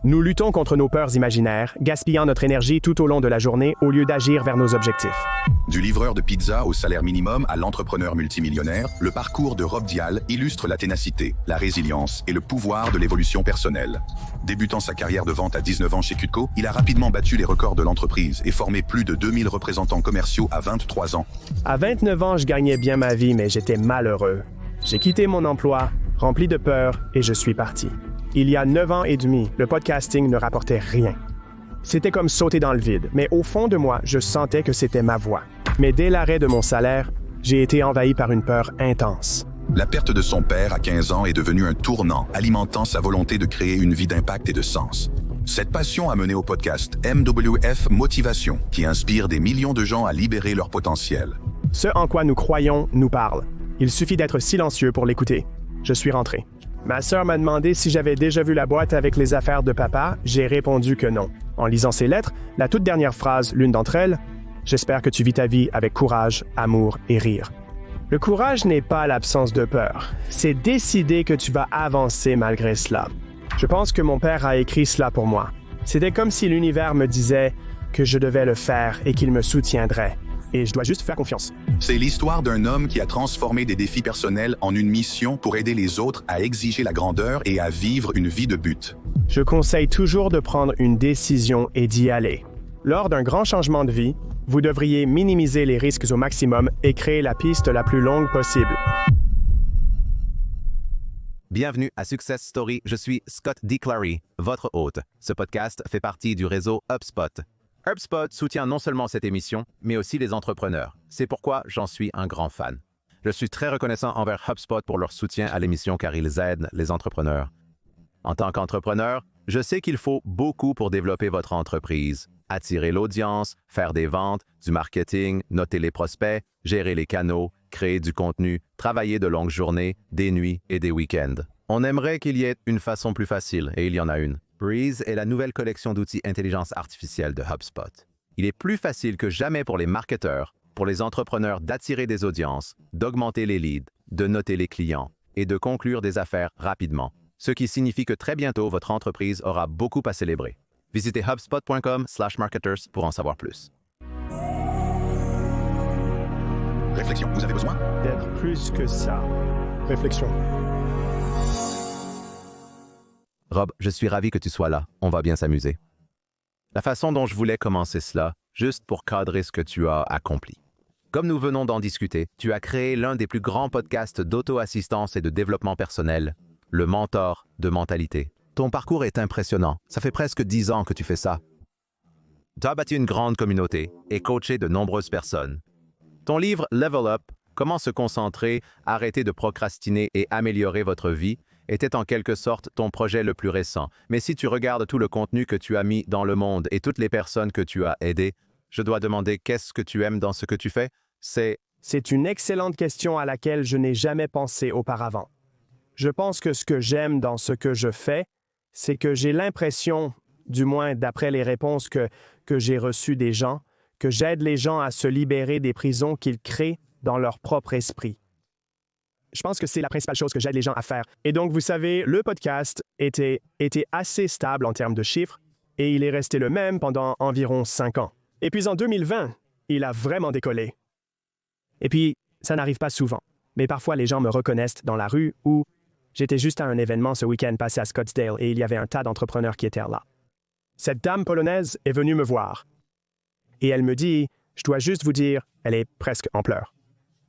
Nous luttons contre nos peurs imaginaires, gaspillant notre énergie tout au long de la journée au lieu d'agir vers nos objectifs. Du livreur de pizza au salaire minimum à l'entrepreneur multimillionnaire, le parcours de Rob Dial illustre la ténacité, la résilience et le pouvoir de l'évolution personnelle. Débutant sa carrière de vente à 19 ans chez Cutco, il a rapidement battu les records de l'entreprise et formé plus de 2000 représentants commerciaux à 23 ans. À 29 ans, je gagnais bien ma vie, mais j'étais malheureux. J'ai quitté mon emploi, rempli de peur, et je suis parti. Il y a 9 ans et demi, le podcasting ne rapportait rien. C'était comme sauter dans le vide, mais au fond de moi, je sentais que c'était ma voie. Mais dès l'arrêt de mon salaire, j'ai été envahi par une peur intense. La perte de son père à 15 ans est devenue un tournant, alimentant sa volonté de créer une vie d'impact et de sens. Cette passion a mené au podcast MWF Motivation, qui inspire des millions de gens à libérer leur potentiel. Ce en quoi nous croyons nous parle. Il suffit d'être silencieux pour l'écouter. Je suis rentré. Ma sœur m'a demandé si j'avais déjà vu la boîte avec les affaires de papa. J'ai répondu que non. En lisant ses lettres, la toute dernière phrase, l'une d'entre elles, « J'espère que tu vis ta vie avec courage, amour et rire ». Le courage n'est pas l'absence de peur. C'est décider que tu vas avancer malgré cela. Je pense que mon père a écrit cela pour moi. C'était comme si l'univers me disait que je devais le faire et qu'il me soutiendrait. Et je dois juste faire confiance. C'est l'histoire d'un homme qui a transformé des défis personnels en une mission pour aider les autres à exiger la grandeur et à vivre une vie de but. Je conseille toujours de prendre une décision et d'y aller. Lors d'un grand changement de vie, vous devriez minimiser les risques au maximum et créer la piste la plus longue possible. Bienvenue à Success Story, je suis Scott D. Clary, votre hôte. Ce podcast fait partie du réseau HubSpot. HubSpot soutient non seulement cette émission, mais aussi les entrepreneurs. C'est pourquoi j'en suis un grand fan. Je suis très reconnaissant envers HubSpot pour leur soutien à l'émission car ils aident les entrepreneurs. En tant qu'entrepreneur, je sais qu'il faut beaucoup pour développer votre entreprise. Attirer l'audience, faire des ventes, du marketing, noter les prospects, gérer les canaux, créer du contenu, travailler de longues journées, des nuits et des week-ends. On aimerait qu'il y ait une façon plus facile, et il y en a une. Breeze est la nouvelle collection d'outils intelligence artificielle de HubSpot. Il est plus facile que jamais pour les marketeurs, pour les entrepreneurs d'attirer des audiences, d'augmenter les leads, de noter les clients et de conclure des affaires rapidement. Ce qui signifie que très bientôt, votre entreprise aura beaucoup à célébrer. Visitez hubspot.com/marketers pour en savoir plus. Réflexion, vous avez besoin D'être plus que ça. Réflexion. Rob, je suis ravi que tu sois là. On va bien s'amuser. La façon dont je voulais commencer cela, juste pour cadrer ce que tu as accompli. Comme nous venons d'en discuter, tu as créé l'un des plus grands podcasts d'auto-assistance et de développement personnel, le Mentor de Mentalité. Ton parcours est impressionnant. Ça fait presque 10 ans que tu fais ça. Tu as bâti une grande communauté et coaché de nombreuses personnes. Ton livre Level Up, Comment se concentrer, arrêter de procrastiner et améliorer votre vie, était en quelque sorte ton projet le plus récent. Mais si tu regardes tout le contenu que tu as mis dans le monde et toutes les personnes que tu as aidées, je dois demander qu'est-ce que tu aimes dans ce que tu fais? C'est une excellente question à laquelle je n'ai jamais pensé auparavant. Je pense que ce que j'aime dans ce que je fais, c'est que j'ai l'impression, du moins d'après les réponses que j'ai reçues des gens, que j'aide les gens à se libérer des prisons qu'ils créent dans leur propre esprit. Je pense que c'est la principale chose que j'aide les gens à faire. Et donc, vous savez, le podcast était assez stable en termes de chiffres et il est resté le même pendant environ 5 ans. Et puis en 2020, il a vraiment décollé. Et puis, ça n'arrive pas souvent. Mais parfois, les gens me reconnaissent dans la rue ou j'étais juste à un événement ce week-end passé à Scottsdale et il y avait un tas d'entrepreneurs qui étaient là. Cette dame polonaise est venue me voir. Et elle me dit, je dois juste vous dire, elle est presque en pleurs.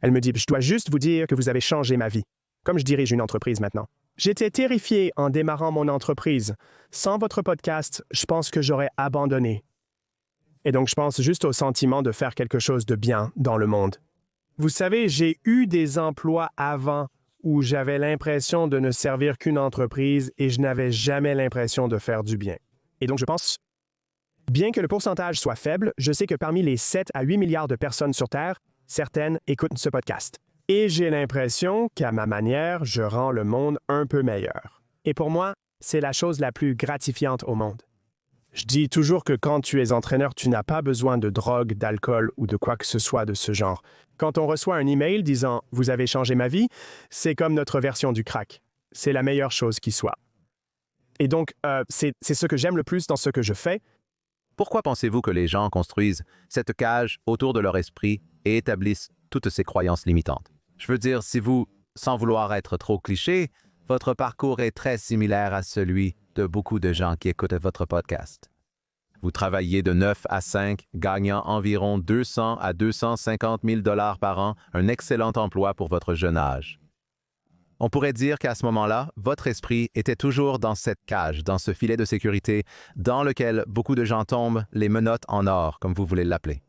Elle me dit, je dois juste vous dire que vous avez changé ma vie, comme je dirige une entreprise maintenant. J'étais terrifié en démarrant mon entreprise. Sans votre podcast, je pense que j'aurais abandonné. Et donc, je pense juste au sentiment de faire quelque chose de bien dans le monde. Vous savez, j'ai eu des emplois avant où j'avais l'impression de ne servir qu'une entreprise et je n'avais jamais l'impression de faire du bien. Et donc, je pense, bien que le pourcentage soit faible, je sais que parmi les 7 à 8 milliards de personnes sur Terre, certaines écoutent ce podcast. Et j'ai l'impression qu'à ma manière, je rends le monde un peu meilleur. Et pour moi, c'est la chose la plus gratifiante au monde. Je dis toujours que quand tu es entraîneur, tu n'as pas besoin de drogue, d'alcool ou de quoi que ce soit de ce genre. Quand on reçoit un email disant « Vous avez changé ma vie », c'est comme notre version du crack. C'est la meilleure chose qui soit. Et donc, c'est ce que j'aime le plus dans ce que je fais. Pourquoi pensez-vous que les gens construisent cette cage autour de leur esprit et établissent toutes ces croyances limitantes? Je veux dire, si vous, sans vouloir être trop cliché, votre parcours est très similaire à celui de beaucoup de gens qui écoutent votre podcast. Vous travaillez de 9 à 5, gagnant environ 200 à 250 000 $ par an, un excellent emploi pour votre jeune âge. On pourrait dire qu'à ce moment-là, votre esprit était toujours dans cette cage, dans ce filet de sécurité, dans lequel beaucoup de gens tombent, les menottes en or, comme vous voulez l'appeler.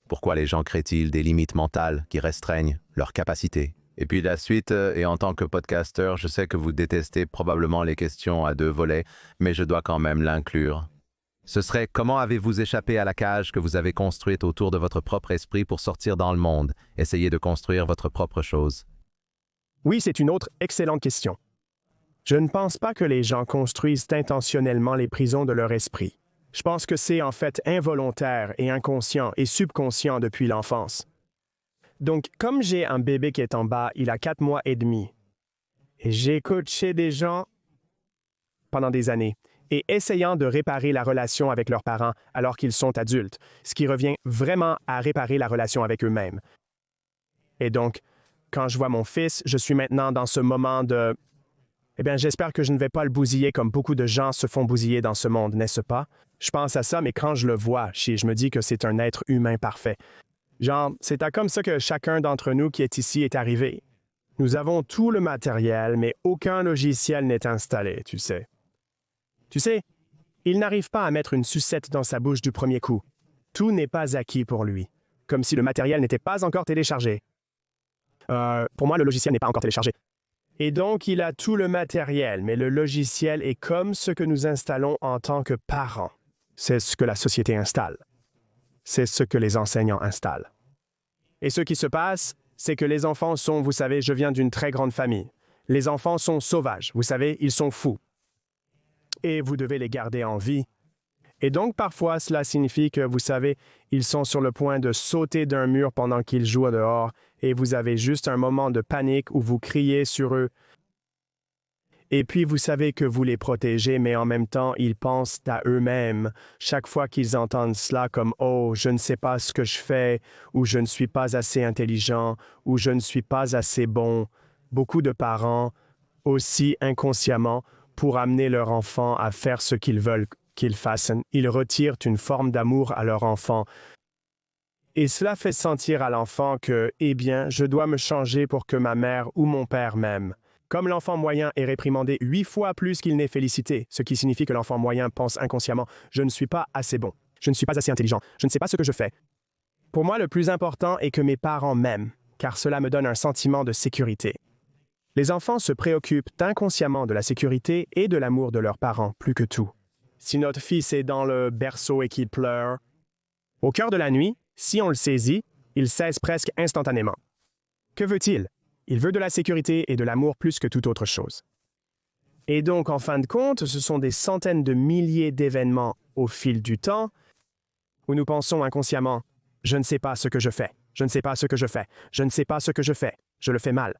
Pourquoi les gens créent-ils des limites mentales qui restreignent leurs capacités? Et puis la suite, et en tant que podcasteur, je sais que vous détestez probablement les questions à 2 volets, mais je dois quand même l'inclure. Ce serait comment avez-vous échappé à la cage que vous avez construite autour de votre propre esprit pour sortir dans le monde, essayer de construire votre propre chose? Oui, c'est une autre excellente question. Je ne pense pas que les gens construisent intentionnellement les prisons de leur esprit. Je pense que c'est en fait involontaire et inconscient et subconscient depuis l'enfance. Donc, comme j'ai un bébé qui est en bas, il a 4 mois et demi, et j'ai coaché des gens pendant des années, et essayant de réparer la relation avec leurs parents alors qu'ils sont adultes, ce qui revient vraiment à réparer la relation avec eux-mêmes. Et donc, quand je vois mon fils, je suis maintenant dans ce moment de « Eh bien, j'espère que je ne vais pas le bousiller comme beaucoup de gens se font bousiller dans ce monde, n'est-ce pas? » Je pense à ça, mais quand je le vois, je me dis que c'est un être humain parfait. Genre, c'est comme ça que chacun d'entre nous qui est ici est arrivé. Nous avons tout le matériel, mais aucun logiciel n'est installé, tu sais. Tu sais, il n'arrive pas à mettre une sucette dans sa bouche du premier coup. Tout n'est pas acquis pour lui, comme si le matériel n'était pas encore téléchargé. Pour moi, le logiciel n'est pas encore téléchargé. Et donc, il a tout le matériel, mais le logiciel est comme ce que nous installons en tant que parents. C'est ce que la société installe. C'est ce que les enseignants installent. Et ce qui se passe, c'est que les enfants sont, vous savez, je viens d'une très grande famille. Les enfants sont sauvages, vous savez, ils sont fous. Et vous devez les garder en vie. Et donc, parfois, cela signifie que, vous savez, ils sont sur le point de sauter d'un mur pendant qu'ils jouent dehors, et vous avez juste un moment de panique où vous criez sur eux. Et puis, vous savez que vous les protégez, mais en même temps, ils pensent à eux-mêmes. Chaque fois qu'ils entendent cela comme « Oh, je ne sais pas ce que je fais » ou « Je ne suis pas assez intelligent » ou « Je ne suis pas assez bon », beaucoup de parents, aussi inconsciemment, pour amener leur enfant à faire ce qu'ils veulent qu'ils fassent, ils retirent une forme d'amour à leur enfant. Et cela fait sentir à l'enfant que, eh bien, je dois me changer pour que ma mère ou mon père m'aime. Comme l'enfant moyen est réprimandé 8 fois plus qu'il n'est félicité, ce qui signifie que l'enfant moyen pense inconsciemment « je ne suis pas assez bon, je ne suis pas assez intelligent, je ne sais pas ce que je fais ». Pour moi, le plus important est que mes parents m'aiment, car cela me donne un sentiment de sécurité. Les enfants se préoccupent inconsciemment de la sécurité et de l'amour de leurs parents plus que tout. Si notre fils est dans le berceau et qu'il pleure, au cœur de la nuit, si on le saisit, il cesse presque instantanément. Que veut-il? Il veut de la sécurité et de l'amour plus que toute autre chose. Et donc, en fin de compte, ce sont des centaines de milliers d'événements au fil du temps où nous pensons inconsciemment « je ne sais pas ce que je fais, je ne sais pas ce que je fais, je ne sais pas ce que je fais, je le fais mal ».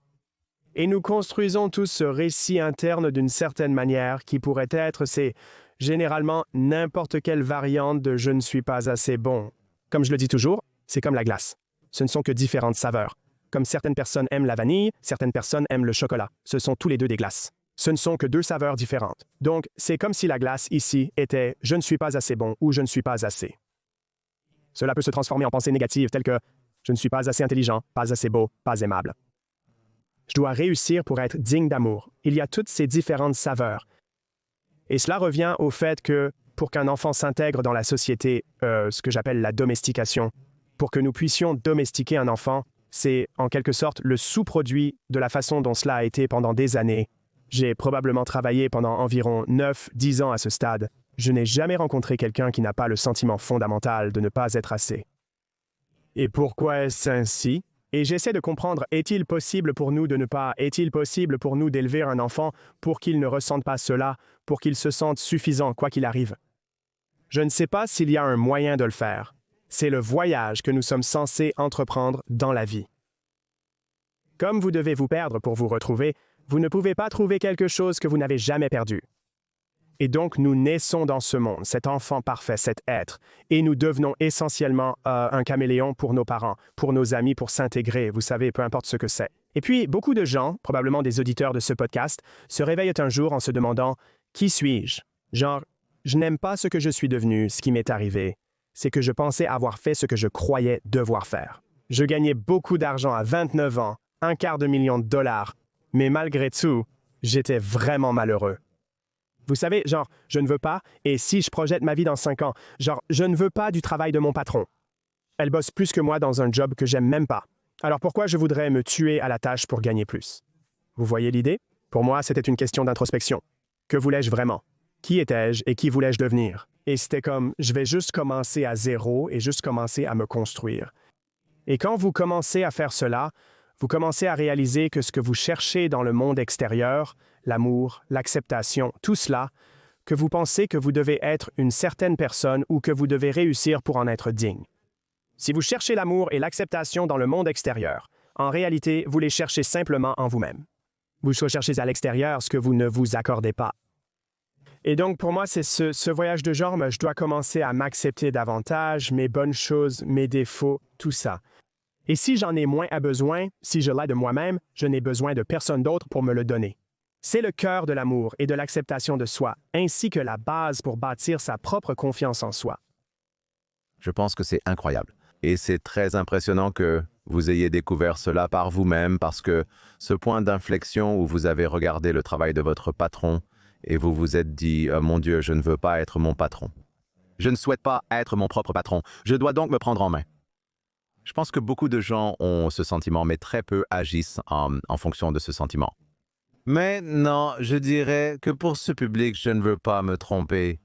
Et nous construisons tous ce récit interne d'une certaine manière qui pourrait être, c'est généralement n'importe quelle variante de « je ne suis pas assez bon ». Comme je le dis toujours, c'est comme la glace. Ce ne sont que différentes saveurs. Comme certaines personnes aiment la vanille, certaines personnes aiment le chocolat. Ce sont tous les deux des glaces. Ce ne sont que 2 saveurs différentes. Donc, c'est comme si la glace ici était « je ne suis pas assez bon » ou « je ne suis pas assez ». Cela peut se transformer en pensées négatives telles que « je ne suis pas assez intelligent, pas assez beau, pas aimable ». Je dois réussir pour être digne d'amour. Il y a toutes ces différentes saveurs. Et cela revient au fait que, pour qu'un enfant s'intègre dans la société, ce que j'appelle la domestication, pour que nous puissions domestiquer un enfant, c'est en quelque sorte le sous-produit de la façon dont cela a été pendant des années. J'ai probablement travaillé pendant environ 9-10 ans à ce stade. Je n'ai jamais rencontré quelqu'un qui n'a pas le sentiment fondamental de ne pas être assez. Et pourquoi est-ce ainsi? Et j'essaie de comprendre, est-il possible pour nous d'élever un enfant pour qu'il ne ressente pas cela, pour qu'il se sente suffisant quoi qu'il arrive? Je ne sais pas s'il y a un moyen de le faire. C'est le voyage que nous sommes censés entreprendre dans la vie. Comme vous devez vous perdre pour vous retrouver, vous ne pouvez pas trouver quelque chose que vous n'avez jamais perdu. Et donc, nous naissons dans ce monde, cet enfant parfait, cet être, et nous devenons essentiellement un caméléon pour nos parents, pour nos amis, pour s'intégrer, vous savez, peu importe ce que c'est. Et puis, beaucoup de gens, probablement des auditeurs de ce podcast, se réveillent un jour en se demandant « Qui suis-je » Genre, je n'aime pas ce que je suis devenu, ce qui m'est arrivé. C'est que je pensais avoir fait ce que je croyais devoir faire. Je gagnais beaucoup d'argent à 29 ans, $250 000, mais malgré tout, j'étais vraiment malheureux. Vous savez, genre, je ne veux pas, et si je projette ma vie dans 5 ans, genre, je ne veux pas du travail de mon patron. Elle bosse plus que moi dans un job que j'aime même pas. Alors pourquoi je voudrais me tuer à la tâche pour gagner plus? Vous voyez l'idée? Pour moi, c'était une question d'introspection. Que voulais-je vraiment? Qui étais-je et qui voulais-je devenir? Et c'était comme, je vais juste commencer à zéro et juste commencer à me construire. Et quand vous commencez à faire cela, vous commencez à réaliser que ce que vous cherchez dans le monde extérieur, l'amour, l'acceptation, tout cela, que vous pensez que vous devez être une certaine personne ou que vous devez réussir pour en être digne. Si vous cherchez l'amour et l'acceptation dans le monde extérieur, en réalité, vous les cherchez simplement en vous-même. Vous recherchez à l'extérieur ce que vous ne vous accordez pas. Et donc, pour moi, c'est ce voyage de genre, je dois commencer à m'accepter davantage, mes bonnes choses, mes défauts, tout ça. Et si j'en ai moins à besoin, si je l'ai de moi-même, je n'ai besoin de personne d'autre pour me le donner. C'est le cœur de l'amour et de l'acceptation de soi, ainsi que la base pour bâtir sa propre confiance en soi. Je pense que c'est incroyable. Et c'est très impressionnant que vous ayez découvert cela par vous-même parce que ce point d'inflexion où vous avez regardé le travail de votre patron et vous vous êtes dit « Mon Dieu, je ne veux pas être mon patron. Je ne souhaite pas être mon propre patron. Je dois donc me prendre en main. » Je pense que beaucoup de gens ont ce sentiment, mais très peu agissent en fonction de ce sentiment. Mais non, je dirais que pour ce public, je ne veux pas me tromper.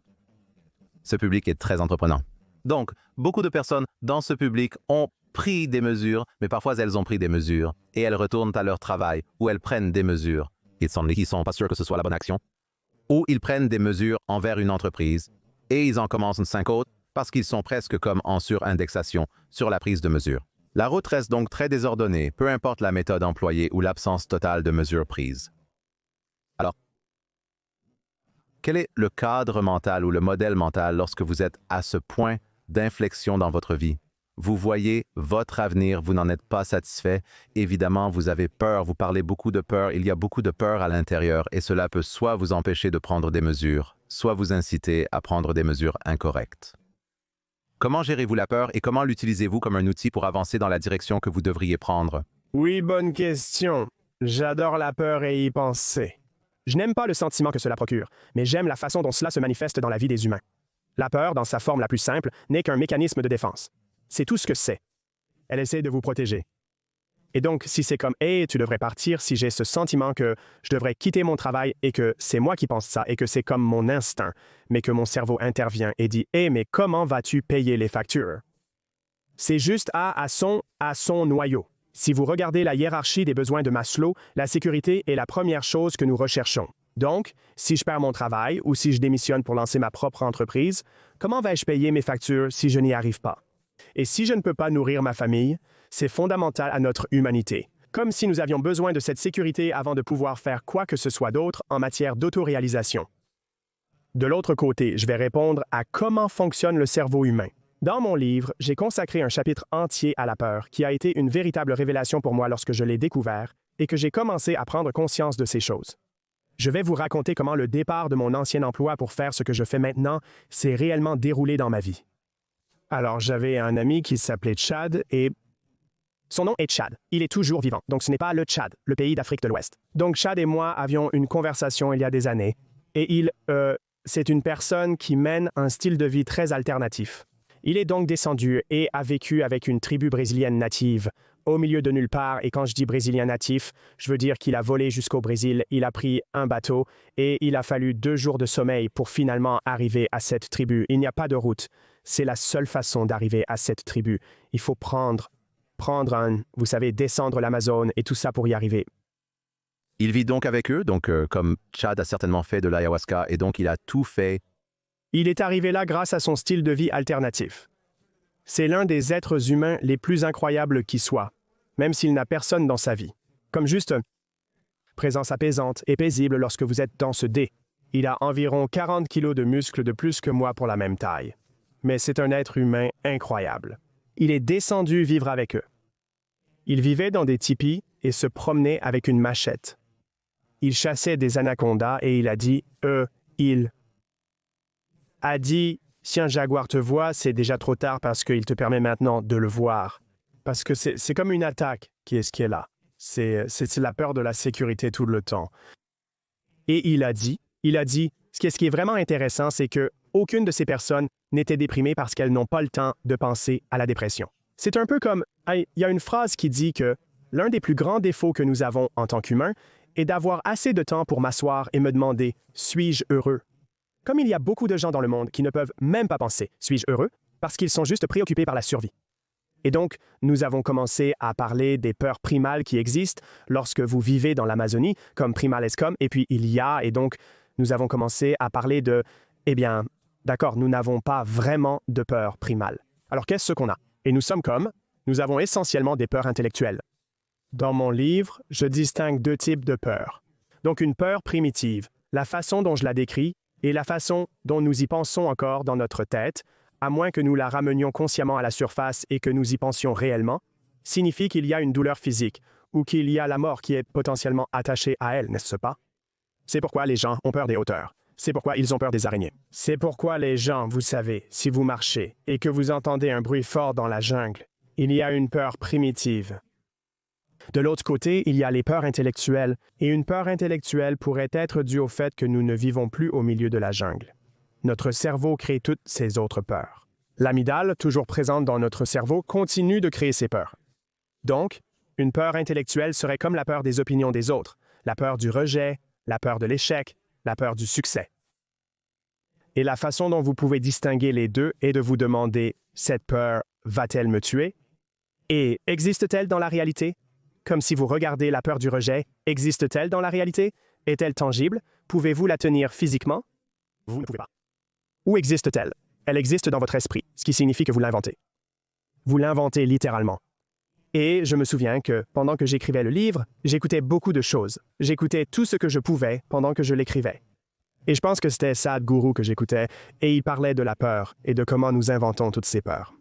Ce public est très entreprenant. Donc, beaucoup de personnes dans ce public ont pris des mesures, mais parfois elles ont pris des mesures et elles retournent à leur travail ou elles prennent des mesures. Ils sont pas sûrs que ce soit la bonne action. Ou ils prennent des mesures envers une entreprise et ils en commencent 5 autres parce qu'ils sont presque comme en surindexation sur la prise de mesures. La route reste donc très désordonnée, peu importe la méthode employée ou l'absence totale de mesures prises. Alors, quel est le cadre mental ou le modèle mental lorsque vous êtes à ce point d'inflexion dans votre vie? Vous voyez votre avenir, vous n'en êtes pas satisfait. Évidemment, vous avez peur, vous parlez beaucoup de peur, il y a beaucoup de peur à l'intérieur et cela peut soit vous empêcher de prendre des mesures, soit vous inciter à prendre des mesures incorrectes. Comment gérez-vous la peur et comment l'utilisez-vous comme un outil pour avancer dans la direction que vous devriez prendre? Oui, bonne question. J'adore la peur et y penser. Je n'aime pas le sentiment que cela procure, mais j'aime la façon dont cela se manifeste dans la vie des humains. La peur, dans sa forme la plus simple, n'est qu'un mécanisme de défense. C'est tout ce que c'est. Elle essaie de vous protéger. Et donc, si c'est comme « Hey, tu devrais partir », si j'ai ce sentiment que je devrais quitter mon travail et que c'est moi qui pense ça et que c'est comme mon instinct, mais que mon cerveau intervient et dit « Hey, mais comment vas-tu payer les factures ?» C'est juste à son noyau. Si vous regardez la hiérarchie des besoins de Maslow, la sécurité est la première chose que nous recherchons. Donc, si je perds mon travail ou si je démissionne pour lancer ma propre entreprise, comment vais-je payer mes factures si je n'y arrive pas? Et si je ne peux pas nourrir ma famille, c'est fondamental à notre humanité. Comme si nous avions besoin de cette sécurité avant de pouvoir faire quoi que ce soit d'autre en matière d'autoréalisation. De l'autre côté, je vais répondre à comment fonctionne le cerveau humain. Dans mon livre, j'ai consacré un chapitre entier à la peur, qui a été une véritable révélation pour moi lorsque je l'ai découvert et que j'ai commencé à prendre conscience de ces choses. Je vais vous raconter comment le départ de mon ancien emploi pour faire ce que je fais maintenant s'est réellement déroulé dans ma vie. Alors, j'avais un ami qui s'appelait Chad et son nom est Chad. Il est toujours vivant, donc ce n'est pas le Tchad, le pays d'Afrique de l'Ouest. Donc, Chad et moi avions une conversation il y a des années et c'est une personne qui mène un style de vie très alternatif. Il est donc descendu et a vécu avec une tribu brésilienne native, au milieu de nulle part, et quand je dis brésilien natif, je veux dire qu'il a volé jusqu'au Brésil, il a pris un bateau, et il a fallu 2 jours de sommeil pour finalement arriver à cette tribu. Il n'y a pas de route, c'est la seule façon d'arriver à cette tribu. Il faut vous savez, descendre l'Amazone et tout ça pour y arriver. Il vit donc avec eux, comme Chad a certainement fait de l'ayahuasca, et donc il a tout fait. Il est arrivé là grâce à son style de vie alternatif. C'est l'un des êtres humains les plus incroyables qui soit, même s'il n'a personne dans sa vie. Comme juste présence apaisante et paisible lorsque vous êtes dans ce dé. Il a environ 40 kilos de muscles de plus que moi pour la même taille. Mais c'est un être humain incroyable. Il est descendu vivre avec eux. Il vivait dans des tipis et se promenait avec une machette. Il chassait des anacondas et il a dit « il a dit « si un jaguar te voit, c'est déjà trop tard parce qu'il te permet maintenant de le voir. » Parce que c'est comme une attaque qui est là. C'est la peur de la sécurité tout le temps. Et il a dit, ce qui est vraiment intéressant, c'est que aucune de ces personnes n'était déprimée parce qu'elles n'ont pas le temps de penser à la dépression. C'est un peu comme, il y a une phrase qui dit que l'un des plus grands défauts que nous avons en tant qu'humains est d'avoir assez de temps pour m'asseoir et me demander « suis-je heureux ?» Comme il y a beaucoup de gens dans le monde qui ne peuvent même pas penser « suis-je heureux ?» parce qu'ils sont juste préoccupés par la survie. Et donc, nous avons commencé à parler des peurs primales qui existent lorsque vous vivez dans l'Amazonie, comme Primalescom, et puis il y a, et donc nous avons commencé à parler de, d'accord, nous n'avons pas vraiment de peur primale. Alors qu'est-ce qu'on a? Et nous avons essentiellement des peurs intellectuelles. Dans mon livre, je distingue deux types de peurs. Donc une peur primitive, la façon dont je la décris, et la façon dont nous y pensons encore dans notre tête, à moins que nous la ramenions consciemment à la surface et que nous y pensions réellement, signifie qu'il y a une douleur physique ou qu'il y a la mort qui est potentiellement attachée à elle, n'est-ce pas? C'est pourquoi les gens ont peur des hauteurs. C'est pourquoi ils ont peur des araignées. C'est pourquoi les gens, vous savez, si vous marchez et que vous entendez un bruit fort dans la jungle, il y a une peur primitive. De l'autre côté, il y a les peurs intellectuelles, et une peur intellectuelle pourrait être due au fait que nous ne vivons plus au milieu de la jungle. Notre cerveau crée toutes ces autres peurs. L'amygdale, toujours présente dans notre cerveau, continue de créer ces peurs. Donc, une peur intellectuelle serait comme la peur des opinions des autres, la peur du rejet, la peur de l'échec, la peur du succès. Et la façon dont vous pouvez distinguer les deux est de vous demander « cette peur va-t-elle me tuer? Et existe-t-elle dans la réalité? » Comme si vous regardez la peur du rejet, existe-t-elle dans la réalité? Est-elle tangible? Pouvez-vous la tenir physiquement? Vous ne pouvez pas. Où existe-t-elle? Elle existe dans votre esprit, ce qui signifie que vous l'inventez. Vous l'inventez littéralement. Et je me souviens que, pendant que j'écrivais le livre, j'écoutais beaucoup de choses. J'écoutais tout ce que je pouvais pendant que je l'écrivais. Et je pense que c'était Sadhguru que j'écoutais, et il parlait de la peur et de comment nous inventons toutes ces peurs.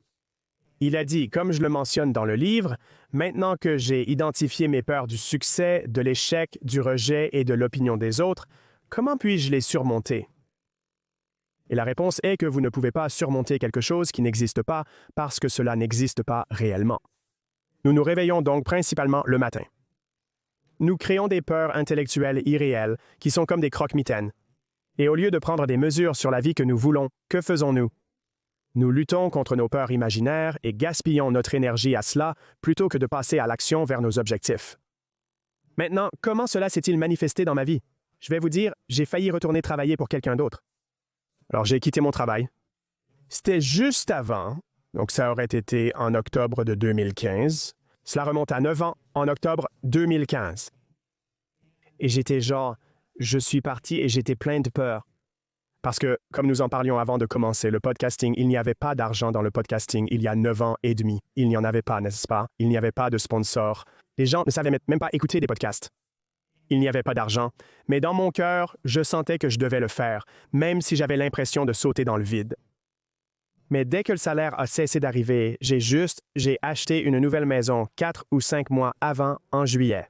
Il a dit, comme je le mentionne dans le livre, maintenant que j'ai identifié mes peurs du succès, de l'échec, du rejet et de l'opinion des autres, comment puis-je les surmonter? Et la réponse est que vous ne pouvez pas surmonter quelque chose qui n'existe pas parce que cela n'existe pas réellement. Nous nous réveillons donc principalement le matin. Nous créons des peurs intellectuelles irréelles qui sont comme des croque-mitaines. Et au lieu de prendre des mesures sur la vie que nous voulons, que faisons-nous? Nous luttons contre nos peurs imaginaires et gaspillons notre énergie à cela plutôt que de passer à l'action vers nos objectifs. Maintenant, comment cela s'est-il manifesté dans ma vie? Je vais vous dire, j'ai failli retourner travailler pour quelqu'un d'autre. Alors j'ai quitté mon travail. C'était juste avant, donc ça aurait été en octobre de 2015. Cela remonte à 9 ans, en octobre 2015. Et j'étais genre, je suis parti et j'étais plein de peur. Parce que, comme nous en parlions avant de commencer le podcasting, il n'y avait pas d'argent dans le podcasting il y a 9 ans et demi. Il n'y en avait pas, n'est-ce pas? Il n'y avait pas de sponsors. Les gens ne savaient même pas écouter des podcasts. Il n'y avait pas d'argent, mais dans mon cœur, je sentais que je devais le faire, même si j'avais l'impression de sauter dans le vide. Mais dès que le salaire a cessé d'arriver, j'ai acheté une nouvelle maison 4 ou 5 mois avant, en juillet.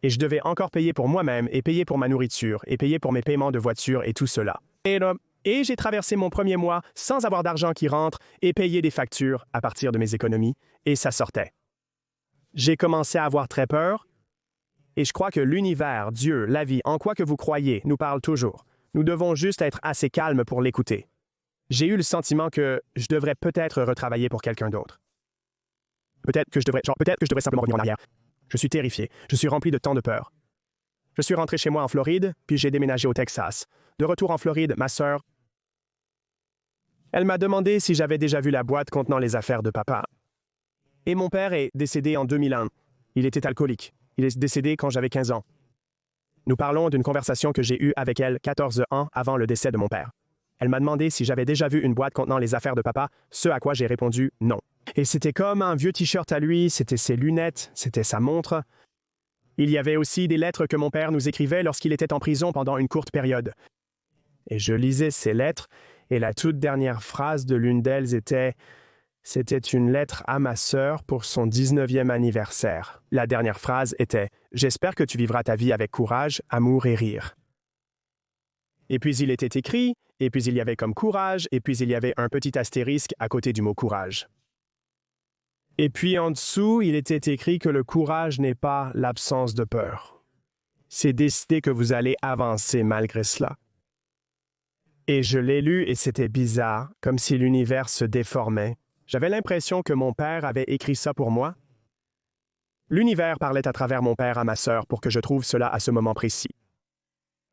Et je devais encore payer pour moi-même et payer pour ma nourriture et payer pour mes paiements de voiture et tout cela. Et j'ai traversé mon premier mois sans avoir d'argent qui rentre et payer des factures à partir de mes économies, et ça sortait. J'ai commencé à avoir très peur, et je crois que l'univers, Dieu, la vie, en quoi que vous croyez, nous parle toujours. Nous devons juste être assez calmes pour l'écouter. J'ai eu le sentiment que je devrais peut-être retravailler pour quelqu'un d'autre. Peut-être que je devrais simplement revenir en arrière. Je suis terrifié. Je suis rempli de tant de peur. Je suis rentré chez moi en Floride, puis j'ai déménagé au Texas. De retour en Floride, ma sœur, elle m'a demandé si j'avais déjà vu la boîte contenant les affaires de papa. Et mon père est décédé en 2001. Il était alcoolique. Il est décédé quand j'avais 15 ans. Nous parlons d'une conversation que j'ai eue avec elle 14 ans avant le décès de mon père. Elle m'a demandé si j'avais déjà vu une boîte contenant les affaires de papa, ce à quoi j'ai répondu non. Et c'était comme un vieux t-shirt à lui, c'était ses lunettes, c'était sa montre. Il y avait aussi des lettres que mon père nous écrivait lorsqu'il était en prison pendant une courte période. Et je lisais ces lettres, et la toute dernière phrase de l'une d'elles était « C'était une lettre à ma sœur pour son 19e anniversaire. » La dernière phrase était « J'espère que tu vivras ta vie avec courage, amour et rire. » Et puis il était écrit, et puis il y avait comme courage, et puis il y avait un petit astérisque à côté du mot courage. Et puis en dessous, il était écrit que le courage n'est pas l'absence de peur. C'est décider que vous allez avancer malgré cela. Et je l'ai lu et c'était bizarre, comme si l'univers se déformait. J'avais l'impression que mon père avait écrit ça pour moi. L'univers parlait à travers mon père à ma sœur pour que je trouve cela à ce moment précis.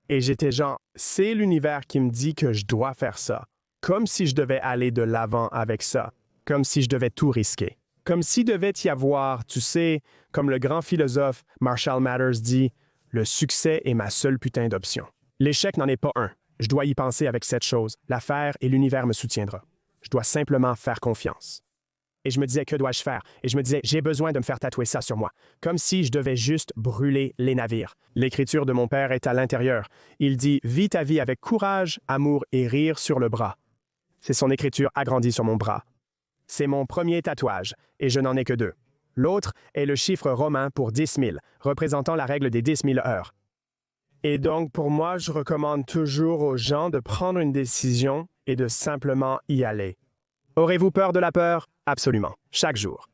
Et j'étais genre, c'est l'univers qui me dit que je dois faire ça. Comme si je devais aller de l'avant avec ça. Comme si je devais tout risquer. Comme s'il devait y avoir, tu sais, comme le grand philosophe Marshall Mathers dit, le succès est ma seule putain d'option. L'échec n'en est pas un. Je dois y penser avec cette chose, la faire et l'univers me soutiendra. Je dois simplement faire confiance. Et je me disais, que dois-je faire? Et je me disais, j'ai besoin de me faire tatouer ça sur moi. Comme si je devais juste brûler les navires. L'écriture de mon père est à l'intérieur. Il dit, vis ta vie avec courage, amour et rire sur le bras. C'est son écriture agrandie sur mon bras. C'est mon premier tatouage, et je n'en ai que 2. L'autre est le chiffre romain pour 10 000, représentant la règle des 10 000 heures. Et donc, pour moi, je recommande toujours aux gens de prendre une décision et de simplement y aller. Aurez-vous peur de la peur? Absolument, chaque jour.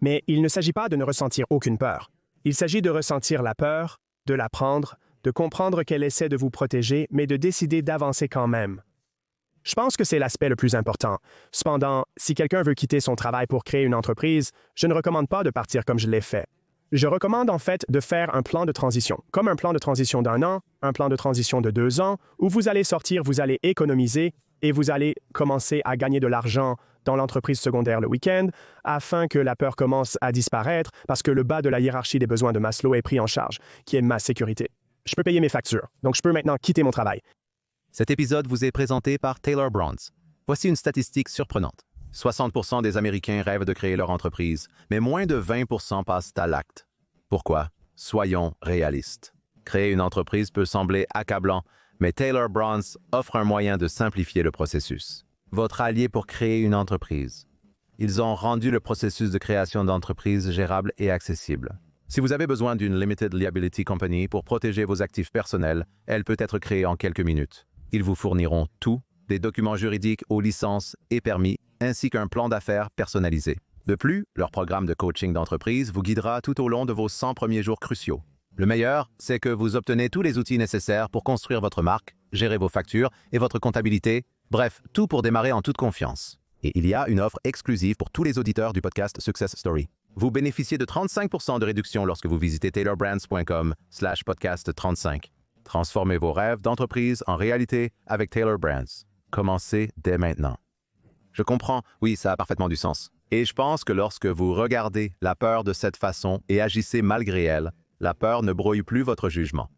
Mais il ne s'agit pas de ne ressentir aucune peur. Il s'agit de ressentir la peur, de la prendre, de comprendre qu'elle essaie de vous protéger, mais de décider d'avancer quand même. Je pense que c'est l'aspect le plus important. Cependant, si quelqu'un veut quitter son travail pour créer une entreprise, je ne recommande pas de partir comme je l'ai fait. Je recommande en fait de faire un plan de transition, comme un plan de transition d'1 an, un plan de transition de 2 ans, où vous allez sortir, vous allez économiser et vous allez commencer à gagner de l'argent dans l'entreprise secondaire le week-end, afin que la peur commence à disparaître parce que le bas de la hiérarchie des besoins de Maslow est pris en charge, qui est ma sécurité. Je peux payer mes factures, donc je peux maintenant quitter mon travail. Cet épisode vous est présenté par Taylor Brands. Voici une statistique surprenante. 60% des Américains rêvent de créer leur entreprise, mais moins de 20% passent à l'acte. Pourquoi? Soyons réalistes. Créer une entreprise peut sembler accablant, mais Taylor Brands offre un moyen de simplifier le processus. Votre allié pour créer une entreprise. Ils ont rendu le processus de création d'entreprise gérable et accessible. Si vous avez besoin d'une Limited Liability Company pour protéger vos actifs personnels, elle peut être créée en quelques minutes. Ils vous fourniront tout, des documents juridiques aux licences et permis, ainsi qu'un plan d'affaires personnalisé. De plus, leur programme de coaching d'entreprise vous guidera tout au long de vos 100 premiers jours cruciaux. Le meilleur, c'est que vous obtenez tous les outils nécessaires pour construire votre marque, gérer vos factures et votre comptabilité, bref, tout pour démarrer en toute confiance. Et il y a une offre exclusive pour tous les auditeurs du podcast Success Story. Vous bénéficiez de 35% de réduction lorsque vous visitez taylorbrands.com/podcast35. Transformez vos rêves d'entreprise en réalité avec Taylor Brands. Commencez dès maintenant. Je comprends, oui, ça a parfaitement du sens. Et je pense que lorsque vous regardez la peur de cette façon et agissez malgré elle, la peur ne brouille plus votre jugement.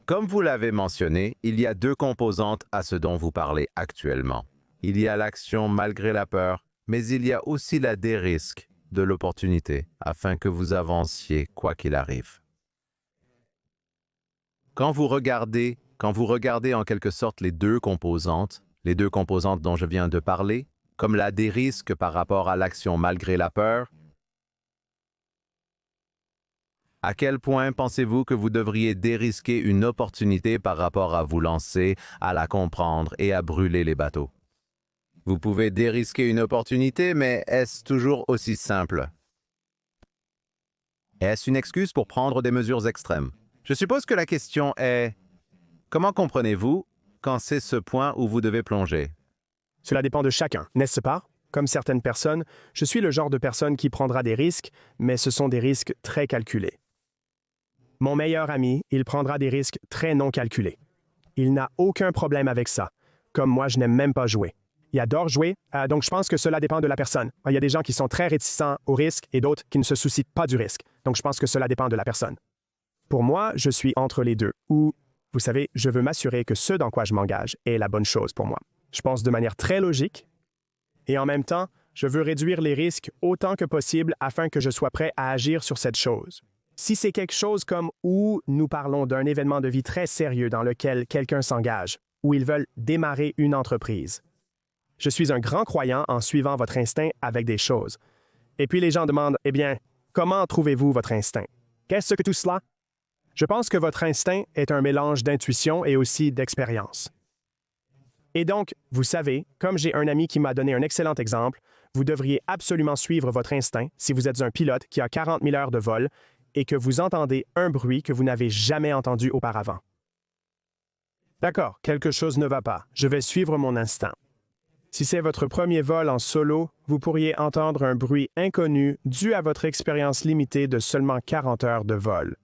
Comme vous l'avez mentionné, il y a 2 composantes à ce dont vous parlez actuellement. Il y a l'action malgré la peur, mais il y a aussi la dérisque de l'opportunité afin que vous avanciez quoi qu'il arrive. Quand vous regardez en quelque sorte les deux composantes dont je viens de parler, comme la dérisque par rapport à l'action malgré la peur, à quel point pensez-vous que vous devriez dérisquer une opportunité par rapport à vous lancer, à la comprendre et à brûler les bateaux? Vous pouvez dérisquer une opportunité, mais est-ce toujours aussi simple? Est-ce une excuse pour prendre des mesures extrêmes? Je suppose que la question est, comment comprenez-vous quand c'est ce point où vous devez plonger? Cela dépend de chacun, n'est-ce pas? Comme certaines personnes, je suis le genre de personne qui prendra des risques, mais ce sont des risques très calculés. Mon meilleur ami, il prendra des risques très non calculés. Il n'a aucun problème avec ça. Comme moi, je n'aime même pas jouer. Il adore jouer, donc je pense que cela dépend de la personne. Il y a des gens qui sont très réticents au risque et d'autres qui ne se soucient pas du risque. Donc je pense que cela dépend de la personne. Pour moi, je suis entre les deux, où, vous savez, je veux m'assurer que ce dans quoi je m'engage est la bonne chose pour moi. Je pense de manière très logique, et en même temps, je veux réduire les risques autant que possible afin que je sois prêt à agir sur cette chose. Si c'est quelque chose comme où nous parlons d'un événement de vie très sérieux dans lequel quelqu'un s'engage, ou ils veulent démarrer une entreprise. Je suis un grand croyant en suivant votre instinct avec des choses. Et puis les gens demandent, eh bien, comment trouvez-vous votre instinct? Qu'est-ce que tout cela? Je pense que votre instinct est un mélange d'intuition et aussi d'expérience. Et donc, vous savez, comme j'ai un ami qui m'a donné un excellent exemple, vous devriez absolument suivre votre instinct si vous êtes un pilote qui a 40 000 heures de vol et que vous entendez un bruit que vous n'avez jamais entendu auparavant. D'accord, quelque chose ne va pas. Je vais suivre mon instinct. Si c'est votre premier vol en solo, vous pourriez entendre un bruit inconnu dû à votre expérience limitée de seulement 40 heures de vol.